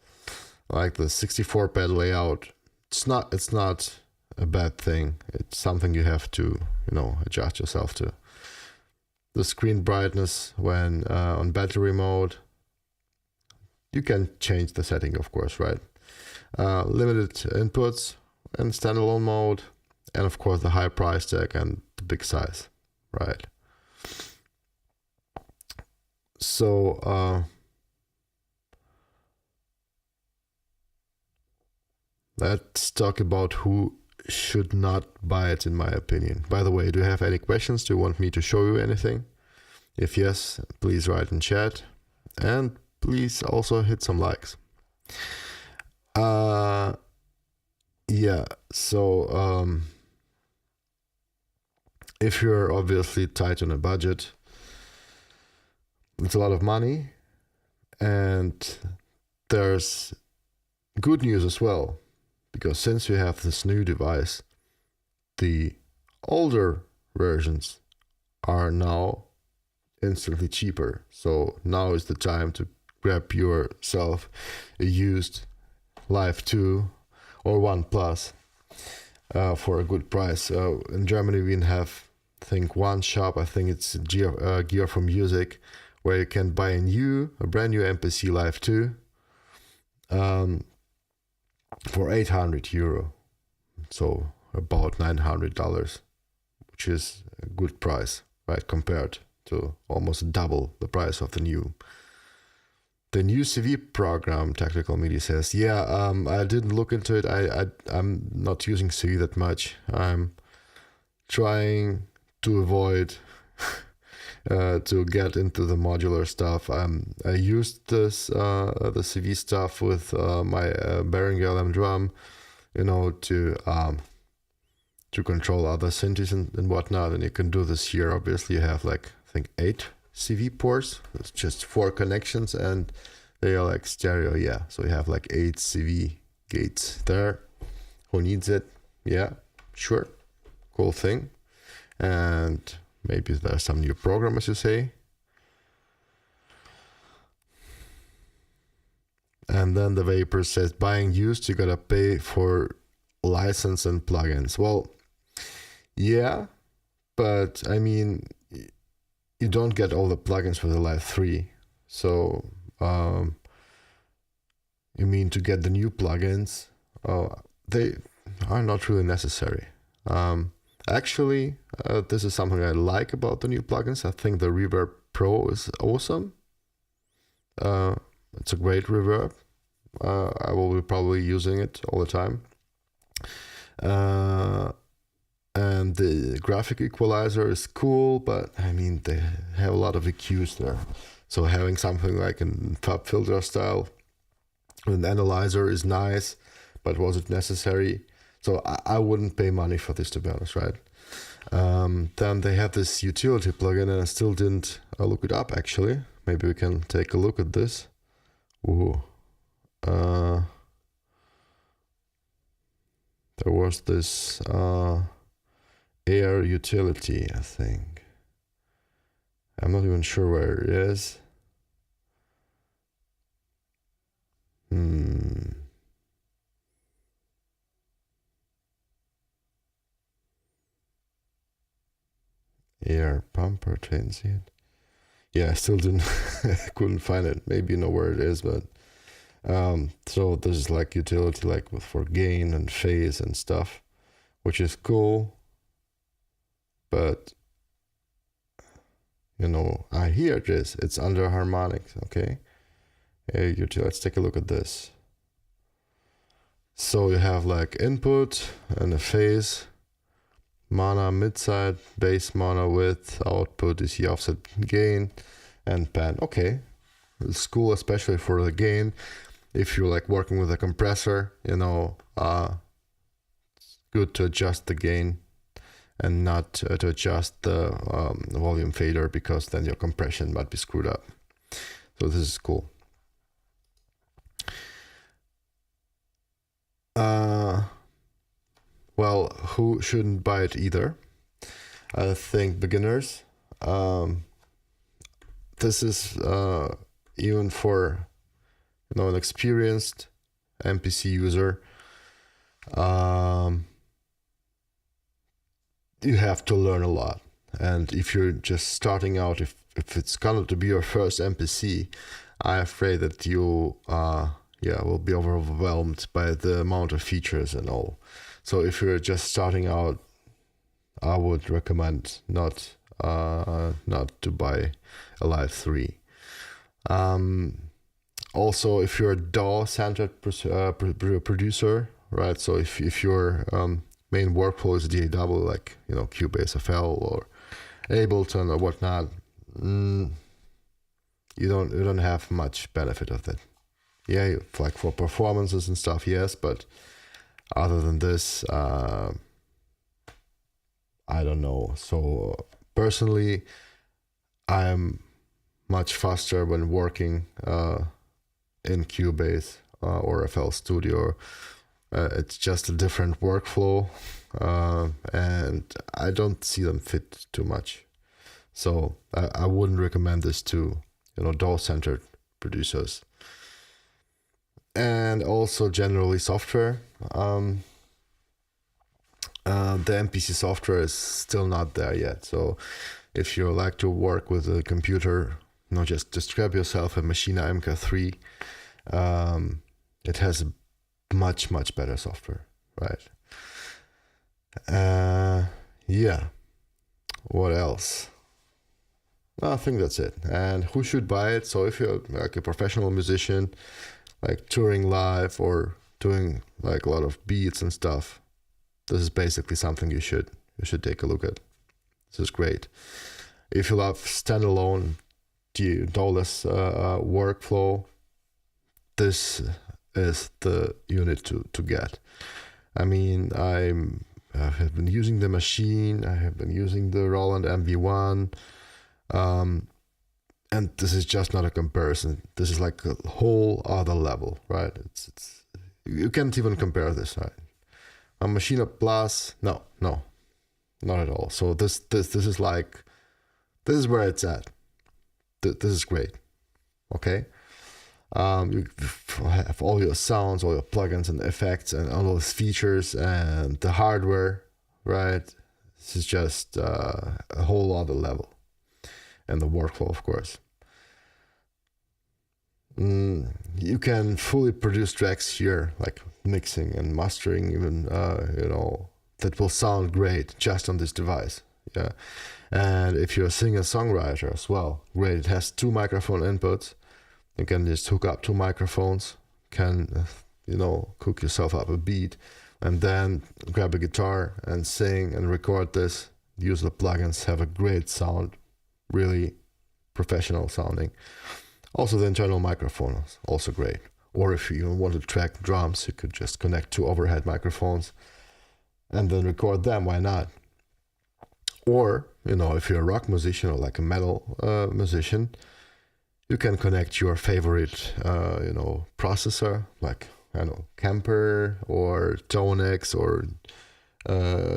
Like the 64 pad layout, it's not a bad thing. It's something you have to, adjust yourself to. The screen brightness when on battery mode, you can change the setting, of course, right? Limited inputs and standalone mode, and of course the high price tag and the big size, right? So let's talk about who should not buy it, in my opinion. By the way, do you have any questions? Do you want me to show you anything? If yes, please write in chat, and please also hit some likes. Yeah, so if you're obviously tight on a budget, it's a lot of money, and there's good news as well, because since you have this new device, the older versions are now instantly cheaper. So now is the time to grab yourself a used Live II or One Plus for a good price. In Germany, we have, I think, one shop. I think it's Gear for Music, where you can buy a brand new MPC Live II for €800, so about $900, which is a good price, right? Compared to almost double the price of the new CV program. Technical Media says, yeah, I didn't look into it. I'm not using CV that much. I'm trying to avoid to get into the modular stuff. I used this the CV stuff with my Behringer LM drum, to control other synthes and whatnot. And you can do this here. Obviously, you have like, I think, 8 CV ports. It's just 4 connections, and they are like stereo. Yeah, so you have like 8 CV gates there. Who needs it? Yeah, sure, cool thing. And maybe there's some new program, as you say. And then the Vapor says, buying used, you gotta pay for license and plugins. Well, yeah, but I mean, you don't get all the plugins for the Live III. So, you mean to get the new plugins? They are not really necessary. Actually, this is something I like about the new plugins. I think the Reverb Pro is awesome. It's a great reverb. I will be probably using it all the time. And the graphic equalizer is cool, but I mean, they have a lot of EQs there. So having something like an pop filter style with an analyzer is nice, but was it necessary? So I wouldn't pay money for this, to be honest, right? Then they have this utility plugin, and I still didn't look it up, actually. Maybe we can take a look at this. Ooh. There was this air utility, I think. I'm not even sure where it is. Air pumper transient. Yeah, I still couldn't find it. Maybe you know where it is, but so this is like utility, like for gain and phase and stuff, which is cool. But here it is. It's under harmonics. Okay. Let's take a look at this. So you have like input and a phase, mana midside, base mana width, output is the offset gain, and pan. Okay, it's cool, especially for the gain. If you're like working with a compressor, it's good to adjust the gain and not to adjust the volume fader, because then your compression might be screwed up. So this is cool. Well, who shouldn't buy it either? I think beginners. This is even for an experienced MPC user. You have to learn a lot, and if you're just starting out, if it's going to be your first MPC, I'm afraid that you will be overwhelmed by the amount of features and all. So if you're just starting out, I would recommend not to buy a Live III. Also, if you're a DAW-centered producer, right? So if your main workflow is DAW, like Cubase FL or Ableton or whatnot, you don't have much benefit of that. Yeah, like for performances and stuff, yes, but other than this, I don't know. So personally, I'm much faster when working in Cubase or FL Studio. It's just a different workflow, and I don't see them fit too much. So I wouldn't recommend this to DAW-centered producers. And also generally software. The MPC software is still not there yet. So if you like to work with a computer, just grab yourself a Machina MK3. It has much better software, right? Yeah. What else? I think that's it. And who should buy it? So if you're like a professional musician, like touring live or doing like a lot of beats and stuff, this is basically something you should take a look at. This is great. If you love standalone DAW-less workflow, this is the unit to get. I mean, I have been using the Machine, I have been using the Roland MV1, and this is just not a comparison. This is like a whole other level, right? It's you can't even compare this, right? A Machina Plus, no, not at all. So this is like, this is where it's at. This is great. Okay. You have all your sounds, all your plugins and effects and all those features and the hardware, right? This is just a whole other level. And the workflow, of course. You can fully produce tracks here, like mixing and mastering even, that will sound great just on this device. Yeah. And if you're a singer-songwriter as well, great. It has 2 microphone inputs. You can just hook up 2 microphones, can, cook yourself up a beat, and then grab a guitar and sing and record this. Use the plugins, have a great sound, really professional sounding. Also the internal microphone is also great. Or if you want to track drums, you could just connect 2 overhead microphones and then record them, why not? Or, if you're a rock musician or like a metal musician, you can connect your favorite, processor, like, Kemper or Tonix or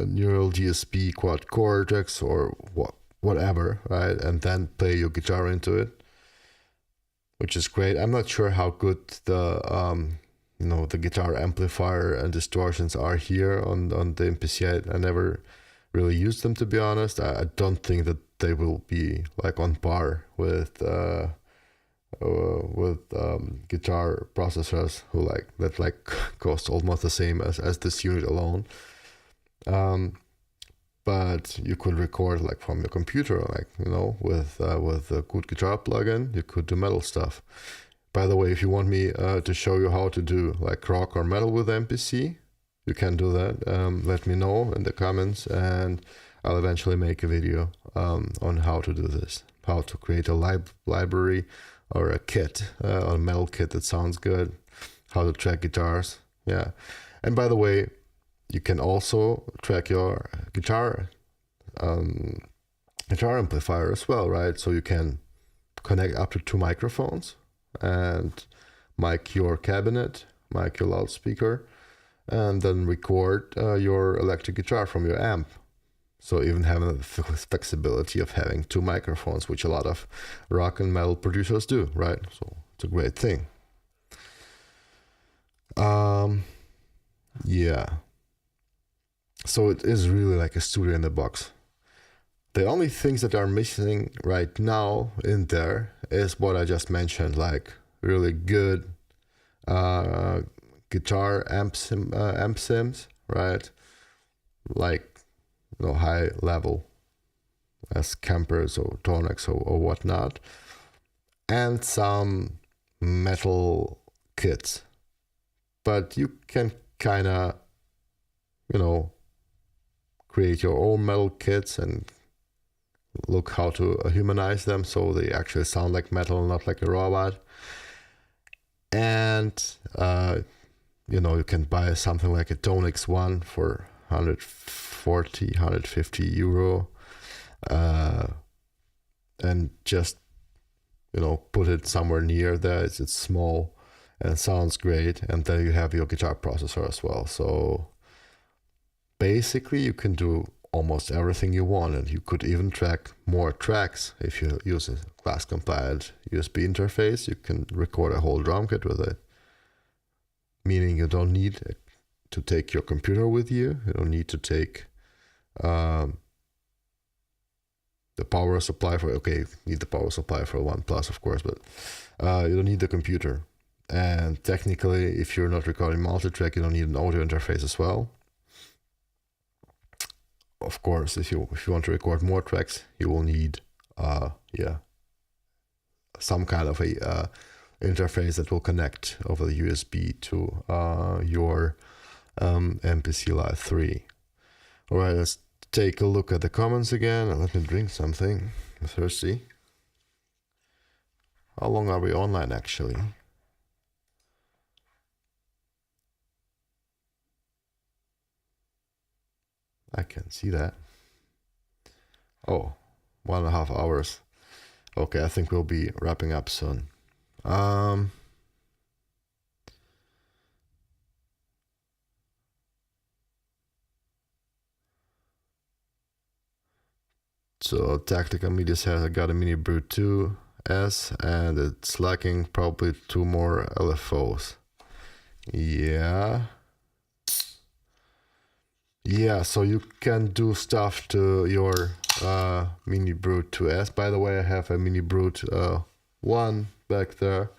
Neural DSP Quad Cortex or whatever, right? And then play your guitar into it, which is great. I'm not sure how good the the guitar amplifier and distortions are here on the MPC. I never really used them, to be honest. I don't think that they will be like on par with guitar processors that cost almost the same as this unit alone. But you could record like from your computer, with a good guitar plugin, you could do metal stuff. By the way, if you want me to show you how to do like rock or metal with MPC, you can do that. Let me know in the comments, and I'll eventually make a video on how to do this, how to create a library or a kit, a metal kit that sounds good, how to track guitars. Yeah. And by the way, you can also track your guitar amplifier as well, right? So you can connect up to 2 microphones and mic your cabinet, mic your loudspeaker, and then record your electric guitar from your amp. So even having the flexibility of having 2 microphones, which a lot of rock and metal producers do, right? So it's a great thing. Yeah. So it is really like a studio in the box. The only things that are missing right now in there is what I just mentioned, like really good guitar amp sims, right? Like high level as Kempers or Tonix or whatnot. and some metal kits. But you can kind of, create your own metal kits and look how to humanize them so they actually sound like metal, not like a robot. And you can buy something like a Tonix one for 140, 150 euro, and just put it somewhere near there. It's small and it sounds great, and then you have your guitar processor as well. So basically you can do almost everything you want, and you could even track more tracks. If you use a class compliant USB interface, you can record a whole drum kit with it, meaning you don't need to take your computer with you. You don't need to take the power supply for, you need the power supply for OnePlus, of course, but you don't need the computer. And technically, if you're not recording multi-track, you don't need an audio interface as well. Of course, if you want to record more tracks, you will need some kind of a interface that will connect over the USB to your MPC Live III. All right, let's take a look at the comments again. Let me drink something. I'm thirsty. How long are we online actually? I can see that. Oh, 1.5 hours. Okay, I think we'll be wrapping up soon. So Tactical Media says I got a Mini Brute 2S and it's lacking probably 2 more LFOs. Yeah, so you can do stuff to your Mini Brute 2S. By the way, I have a Mini Brute 1 back there.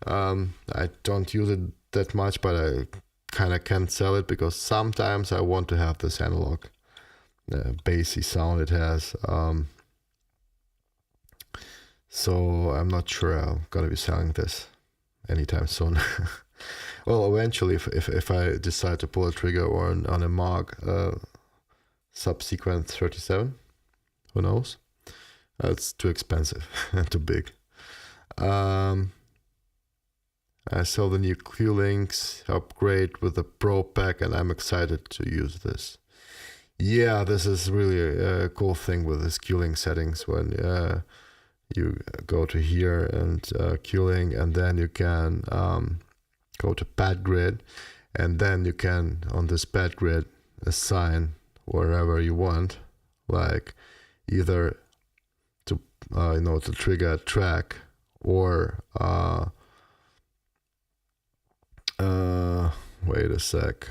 I don't use it that much, but I kind of can't sell it because sometimes I want to have this analog bassy sound it has. So I'm not sure I'm gonna be selling this anytime soon. Well, eventually, if I decide to pull a trigger on a Moog Subsequent 37, who knows? It's too expensive and too big. I saw the new Q-Links upgrade with the Pro Pack, and I'm excited to use this. Yeah, this is really a cool thing with this Q-Link settings when you go to here and Q-Link, and then you can go to pad grid, and then you can on this pad grid assign wherever you want, like either to to trigger a track or wait a sec.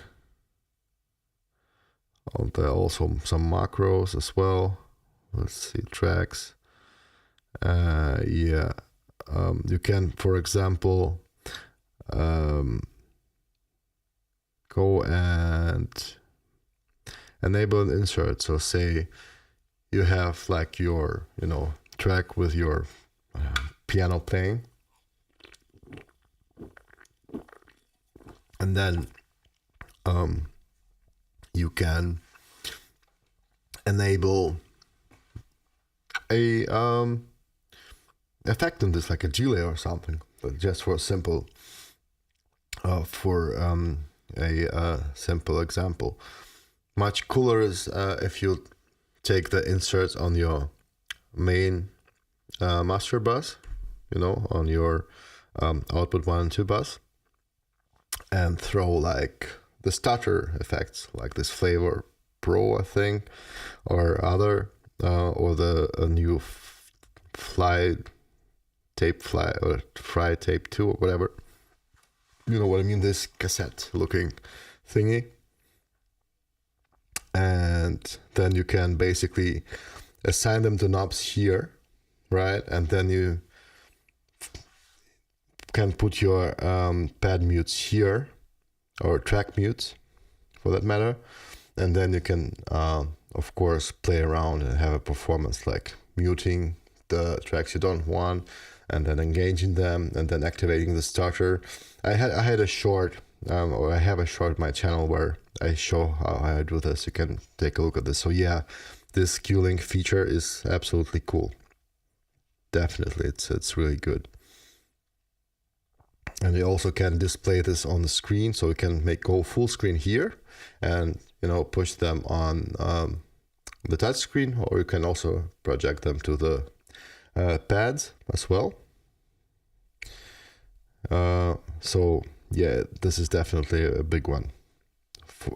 There are also some macros as well. Let's see, tracks. You can, for example, go and enable an insert. So say you have like your track with your piano playing, and then you can enable a effect on this, like a delay or something, but just for a simple simple example. Much cooler is if you take the inserts on your main master bus, on your output 1 and 2 bus, and throw like the stutter effects, like this Flavor Pro, I think, or other, or the new Fry Tape 2 or whatever. You know what I mean? This cassette looking thingy. And then you can basically assign them to knobs here, right? And then you can put your pad mutes here, or track mutes for that matter. And then you can, of course, play around and have a performance, like muting the tracks you don't want, and then engaging them, and then activating the starter. I had a short, or I have a short on my channel where I show how I do this. You can take a look at this. So yeah, this Q-Link feature is absolutely cool. Definitely, it's really good. And you also can display this on the screen, so you can go full screen here, and push them on the touch screen, or you can also project them to the pads as well. So yeah, this is definitely a big one,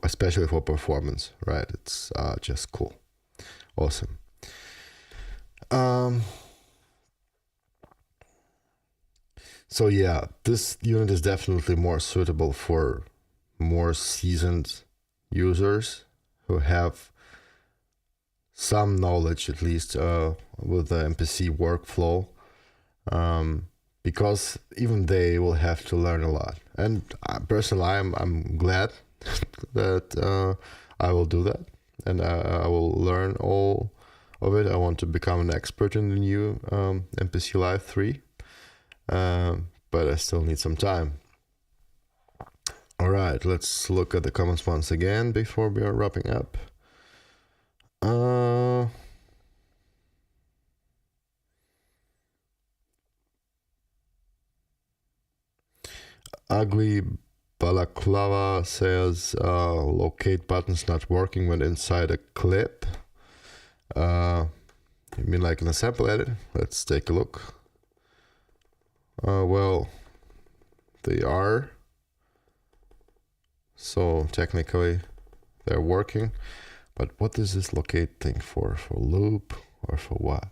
especially for performance, right? It's just cool, awesome. So yeah, this unit is definitely more suitable for more seasoned users who have some knowledge, at least, with the MPC workflow, because even they will have to learn a lot. And personally, I'm glad that I will do that, and I will learn all of it. I want to become an expert in the new MPC Live 3. But I still need some time. All right, let's look at the comments once again before we are wrapping up. Ugly Balaclava says locate buttons not working when inside a clip. You mean like in a sample edit? Let's take a look. Well, they are. So technically they're working. But what is this locate thing for? For loop or for what?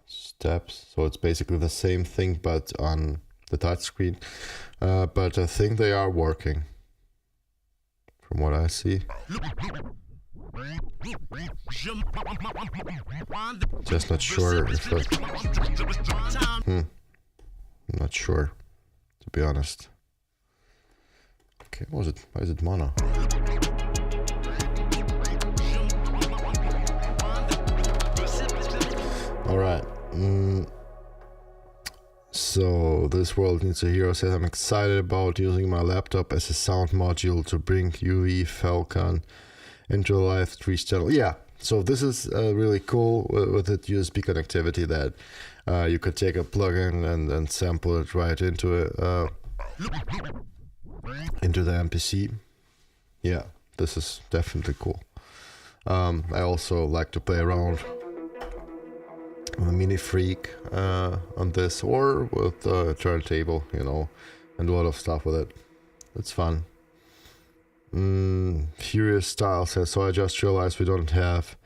Steps. So it's basically the same thing but on the touch screen. But I think they are working from what I see. Just not sure if that... I'm not sure, to be honest. Okay, why is it mono? Alright. So, This World Needs a Hero says, I'm excited about using my laptop as a sound module to bring UV Falcon into a Live 3 channel. Yeah, so this is really cool with the USB connectivity that you could take a plugin and sample it right into the MPC. Yeah, this is definitely cool. I also like to play around with a Mini Freak on this, or with a turntable, and a lot of stuff with it. It's fun. Furious Style says, so I just realized we don't have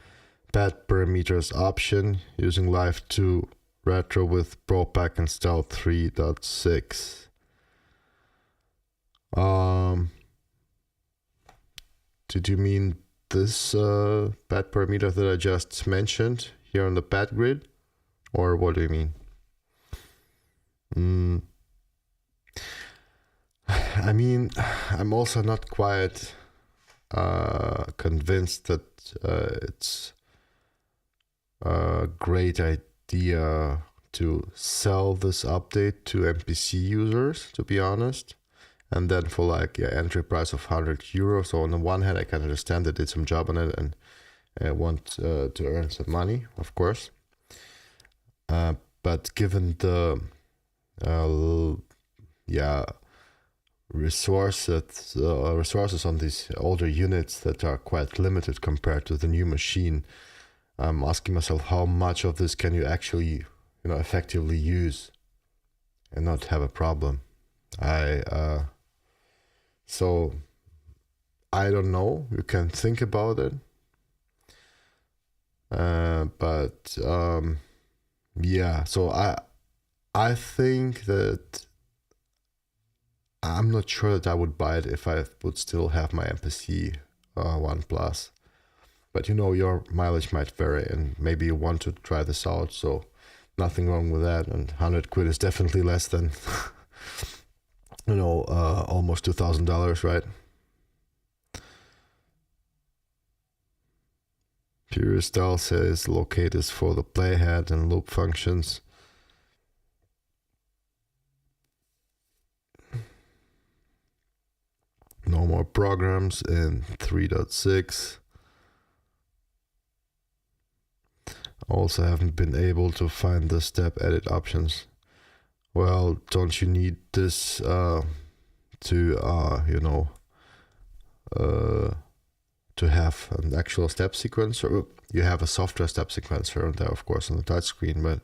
pad parameters option using Live 2 Retro with Pro Pack installed 3.6. Did you mean this pad parameter that I just mentioned here on the pad grid? Or what do you mean? I mean, I'm also not quite convinced that it's a great idea to sell this update to MPC users, to be honest. And then for like entry price of €100. So on the one hand, I can understand they did some job on it and want to earn some money, of course. But given the resources on these older units that are quite limited compared to the new machine, I'm asking myself, how much of this can you actually effectively use and not have a problem? So I don't know, you can think about it, but yeah, so I think that I'm not sure that I would buy it if I would still have my MPC 1 Plus. But your mileage might vary, and maybe you want to try this out, so nothing wrong with that. And 100 quid is definitely less than almost $2,000, right? Pure Style says locate is for the playhead and loop functions. No more programs in 3.6. Also haven't been able to find the step edit options. Well, don't you need this to have an actual step sequencer? You have a software step sequencer on there, of course, on the touchscreen, but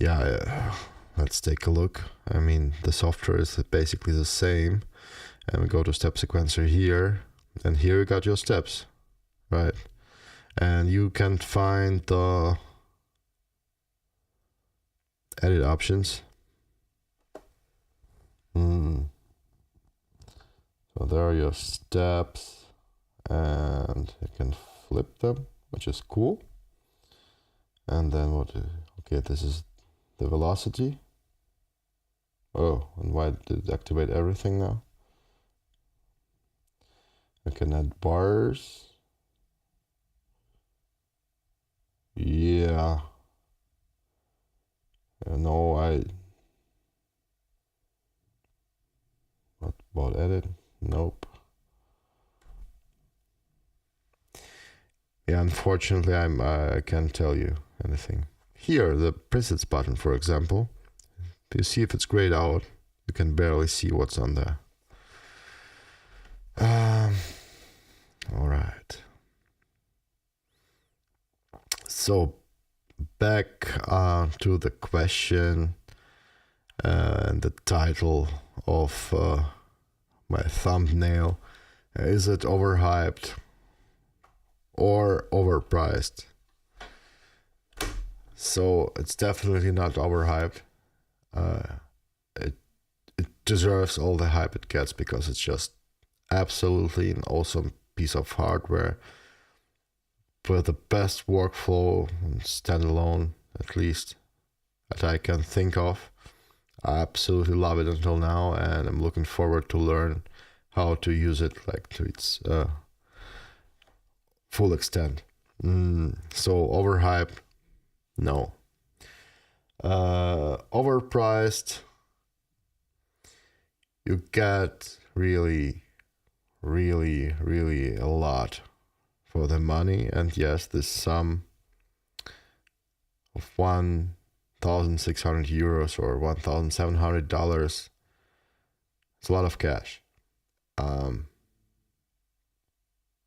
yeah, let's take a look. I mean, the software is basically the same. And we go to step sequencer here, and here you got your steps, right? And you can find the edit options. So there are your steps, and you can flip them, which is cool. And then okay, this is the velocity. Oh, and why did it activate everything now? I can add bars. Yeah. No, what about edit? Nope. Yeah, unfortunately, I can't tell you anything. Here, the presets button, for example. If you see if it's grayed out, you can barely see what's on there. All right. So back to the question and the title of my thumbnail. Is it overhyped or overpriced? So it's definitely not overhyped. It deserves all the hype it gets because it's just absolutely an awesome piece of hardware with the best workflow, standalone at least, that I can think of. I absolutely love it until now, and I'm looking forward to learn how to use it like to its full extent. So overhyped, no. Overpriced, you get really a lot for the money. And yes, this sum of 1,600 euros or $1,700 is a lot of cash.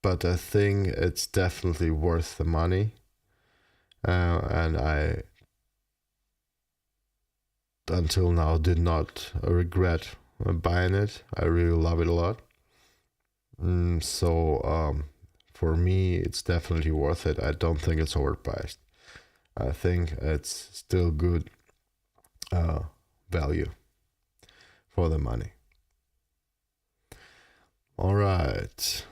But I think it's definitely worth the money. And I, until now, did not regret buying it. I really love it a lot. So for me, it's definitely worth it. I don't think it's overpriced. I think it's still good value for the money. All right.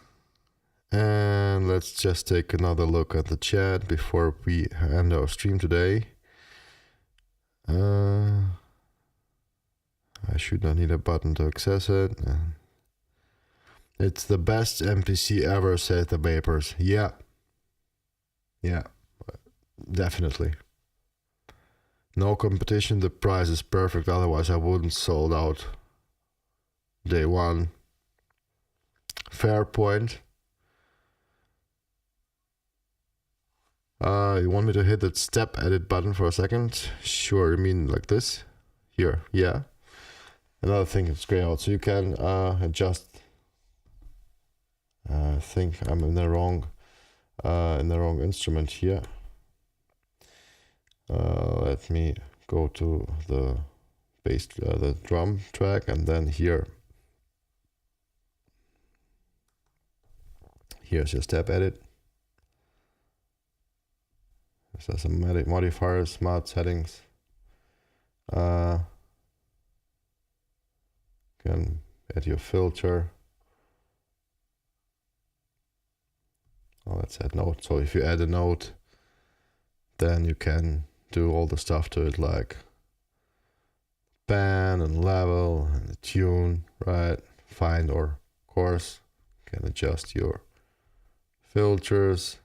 And let's just take another look at the chat before we end our stream today. I should not need a button to access it. It's the best MPC ever, said the Vapors. Yeah, definitely. No competition, the price is perfect, otherwise I wouldn't sold out day one. Fair point. You want me to hit that step edit button for a second? Sure, you mean like this? Here, yeah. Another thing is gray out, so you can adjust. I think I'm in the wrong instrument here. Let me go to the bass, the drum track, and then here. Here's your step edit. There's some modifiers, smart settings. Can add your filter. Oh, let's add note. So if you add a note, then you can do all the stuff to it, like pan and level and the tune, right? Find or course. You can adjust your filters.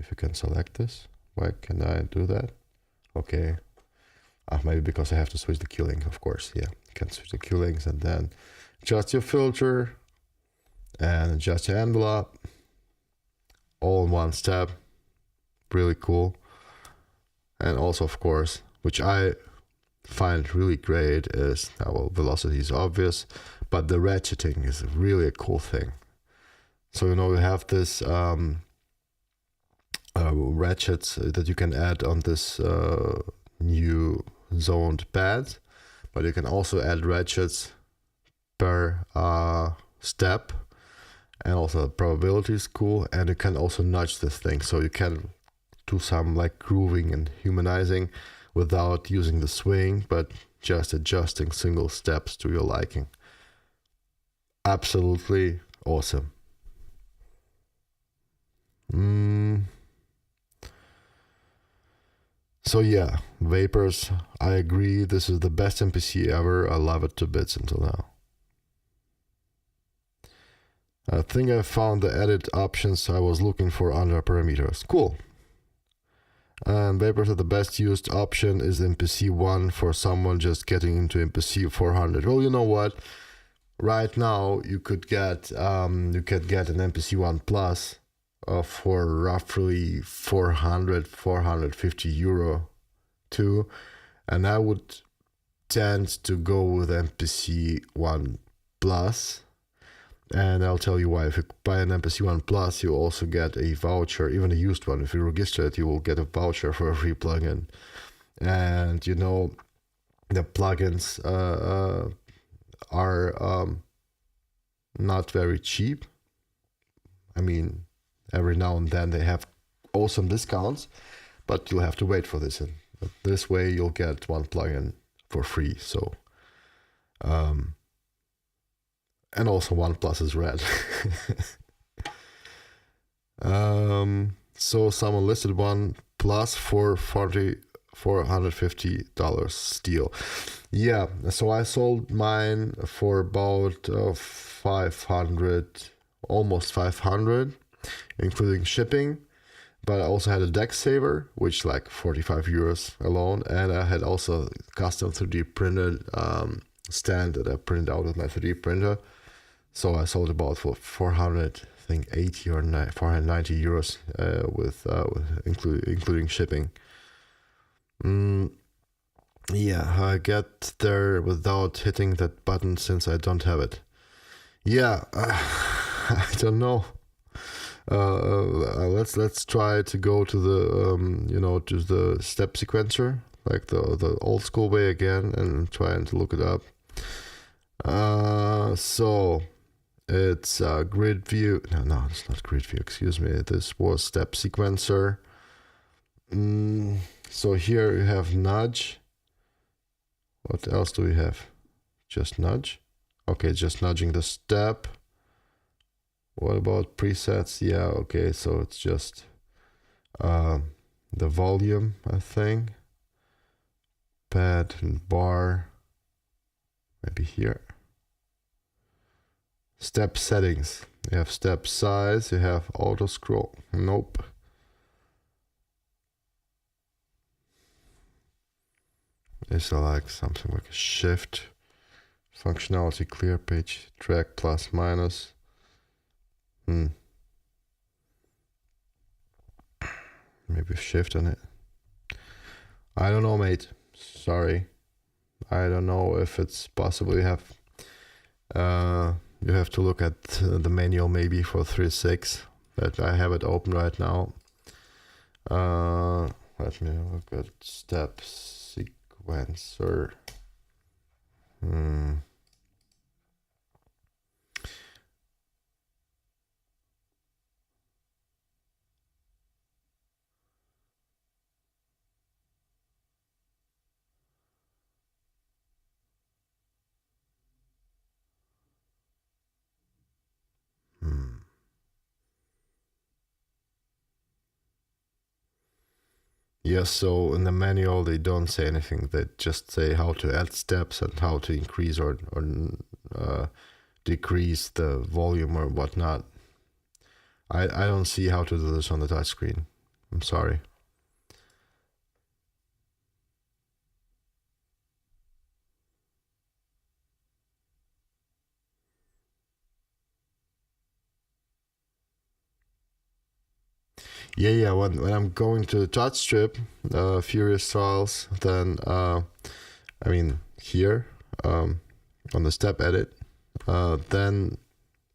if you can select this. Why can I do that? Okay. Maybe because I have to switch the Q link, of course. Yeah, you can switch the Q links and then adjust your filter and adjust your envelope all in one step. Really cool. And also, of course, which I find really great is, well, velocity is obvious, but the ratcheting is really a cool thing. So, you know, we have this ratchets that you can add on this new zoned pad, but you can also add ratchets per step, and also the probability is cool, and you can also nudge this thing, so you can do some like grooving and humanizing without using the swing, but just adjusting single steps to your liking. Absolutely awesome. So yeah, Vapors, I agree, this is the best MPC ever. I love it to bits until now. I think I found the edit options I was looking for under parameters. Cool. And Vapors are the best used option is MPC 1 for someone just getting into MPC 400. Well, you know what? Right now you could get an MPC 1 Plus for roughly 450 euro too, and I would tend to go with MPC 1 Plus, and I'll tell you why. If you buy an MPC 1 Plus, you also get a voucher, even a used one. If you register it, you will get a voucher for a free plugin, and you know the plugins are not very cheap. I mean, every now and then they have awesome discounts, but you'll have to wait for this. And this way you'll get one plugin for free. So, and also one Plus is red. So someone listed one Plus for $450 steel. Yeah, so I sold mine for about 500, almost 500, including shipping. But I also had a deck saver, which like 45 euros alone, and I had also custom 3D printed stand that I printed out with my 3D printer. So I sold about for 480 or 490 euros with including shipping. Yeah, I get there without hitting that button since I don't have it. Yeah, I don't know. Let's try to go to the to the step sequencer, like the old school way again, and try and look it up. So it's grid view. No, it's not grid view. Excuse me. This was step sequencer. So here you have nudge. What else do we have? Just nudge. Okay, just nudging the step. What about presets? Yeah, okay, so it's just the volume, I think. Pad and bar. Maybe here. Step settings. You have step size, you have auto scroll. Nope. Is there like something like a shift? Functionality, clear page, track plus minus. Maybe shift on it. I don't know, mate. Sorry. I don't know if it's possible. You have to look at the manual maybe for 3.6. But I have it open right now. Let me look at step sequencer. Yes, so in the manual they don't say anything. They just say how to add steps and how to increase or decrease the volume or whatnot. I don't see how to do this on the touchscreen. I'm sorry. Yeah. When I'm going to the touch strip, Furious Styles, then I mean here on the step edit, then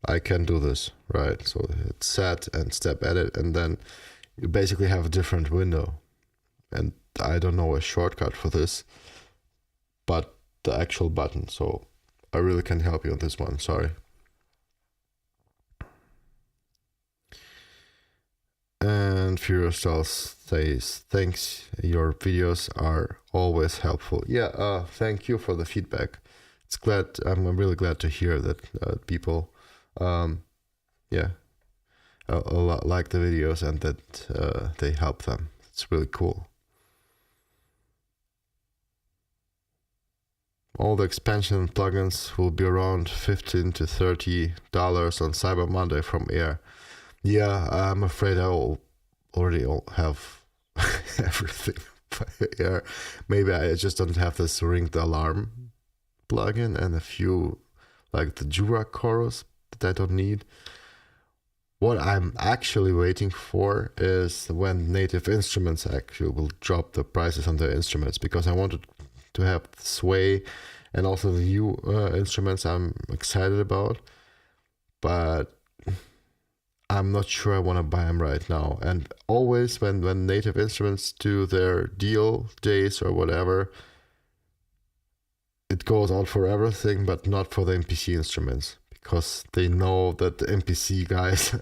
I can do this, right? So it's set and step edit, and then you basically have a different window. And I don't know a shortcut for this, but the actual button. So I really can't help you on this one. Sorry. And Furious Styles says, thanks, your videos are always helpful. Yeah, thank you for the feedback. I'm really glad to hear that people yeah, a lot like the videos and that they help them. It's really cool. All the expansion plugins will be around $15 to $30 on Cyber Monday from Air. Yeah, I'm afraid I'll already have everything by Air. Maybe I just don't have this Ring the Alarm plugin and a few like the Jura chorus that I don't need. What I'm actually waiting for is when Native Instruments actually will drop the prices on their instruments, because I wanted to have Sway and also the new instruments I'm excited about, but I'm not sure I want to buy them right now. And always when Native Instruments do their deal days or whatever, it goes out for everything, but not for the MPC instruments, because they know that the MPC guys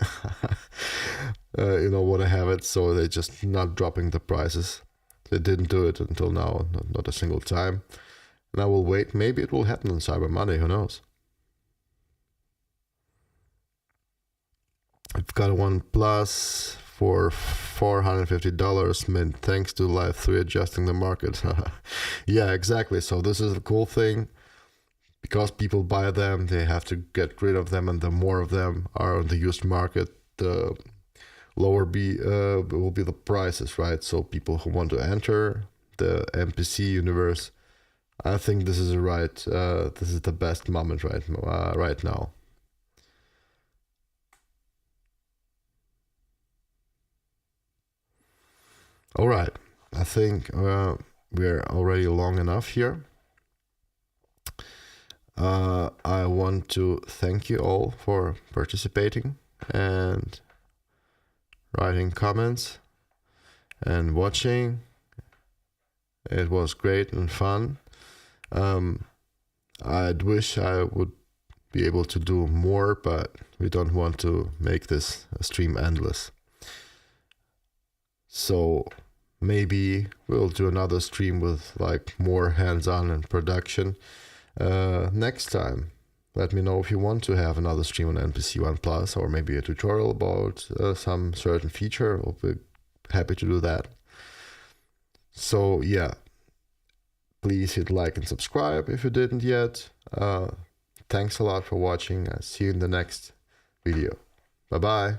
want to have it, so they're just not dropping the prices. They didn't do it until now, not a single time. And I will wait. Maybe it will happen on Cyber Monday, who knows? I've got a OnePlus for $450 mint thanks to Live III adjusting the market. Yeah, exactly. So this is a cool thing. Because people buy them, they have to get rid of them, and the more of them are on the used market, the lower will be the prices, right? So people who want to enter the MPC universe, I think this is this is the best moment right now. All right, I think we're already long enough here. I want to thank you all for participating and writing comments and watching. It was great and fun. I'd wish I would be able to do more, but we don't want to make this stream endless. So maybe we'll do another stream with like more hands-on and production next time. Let me know if you want to have another stream on MPC One Plus, or maybe a tutorial about some certain feature. I'll be happy to do that. So yeah, please hit like and subscribe if you didn't yet. Thanks a lot for watching. I'll see you in the next video. Bye bye.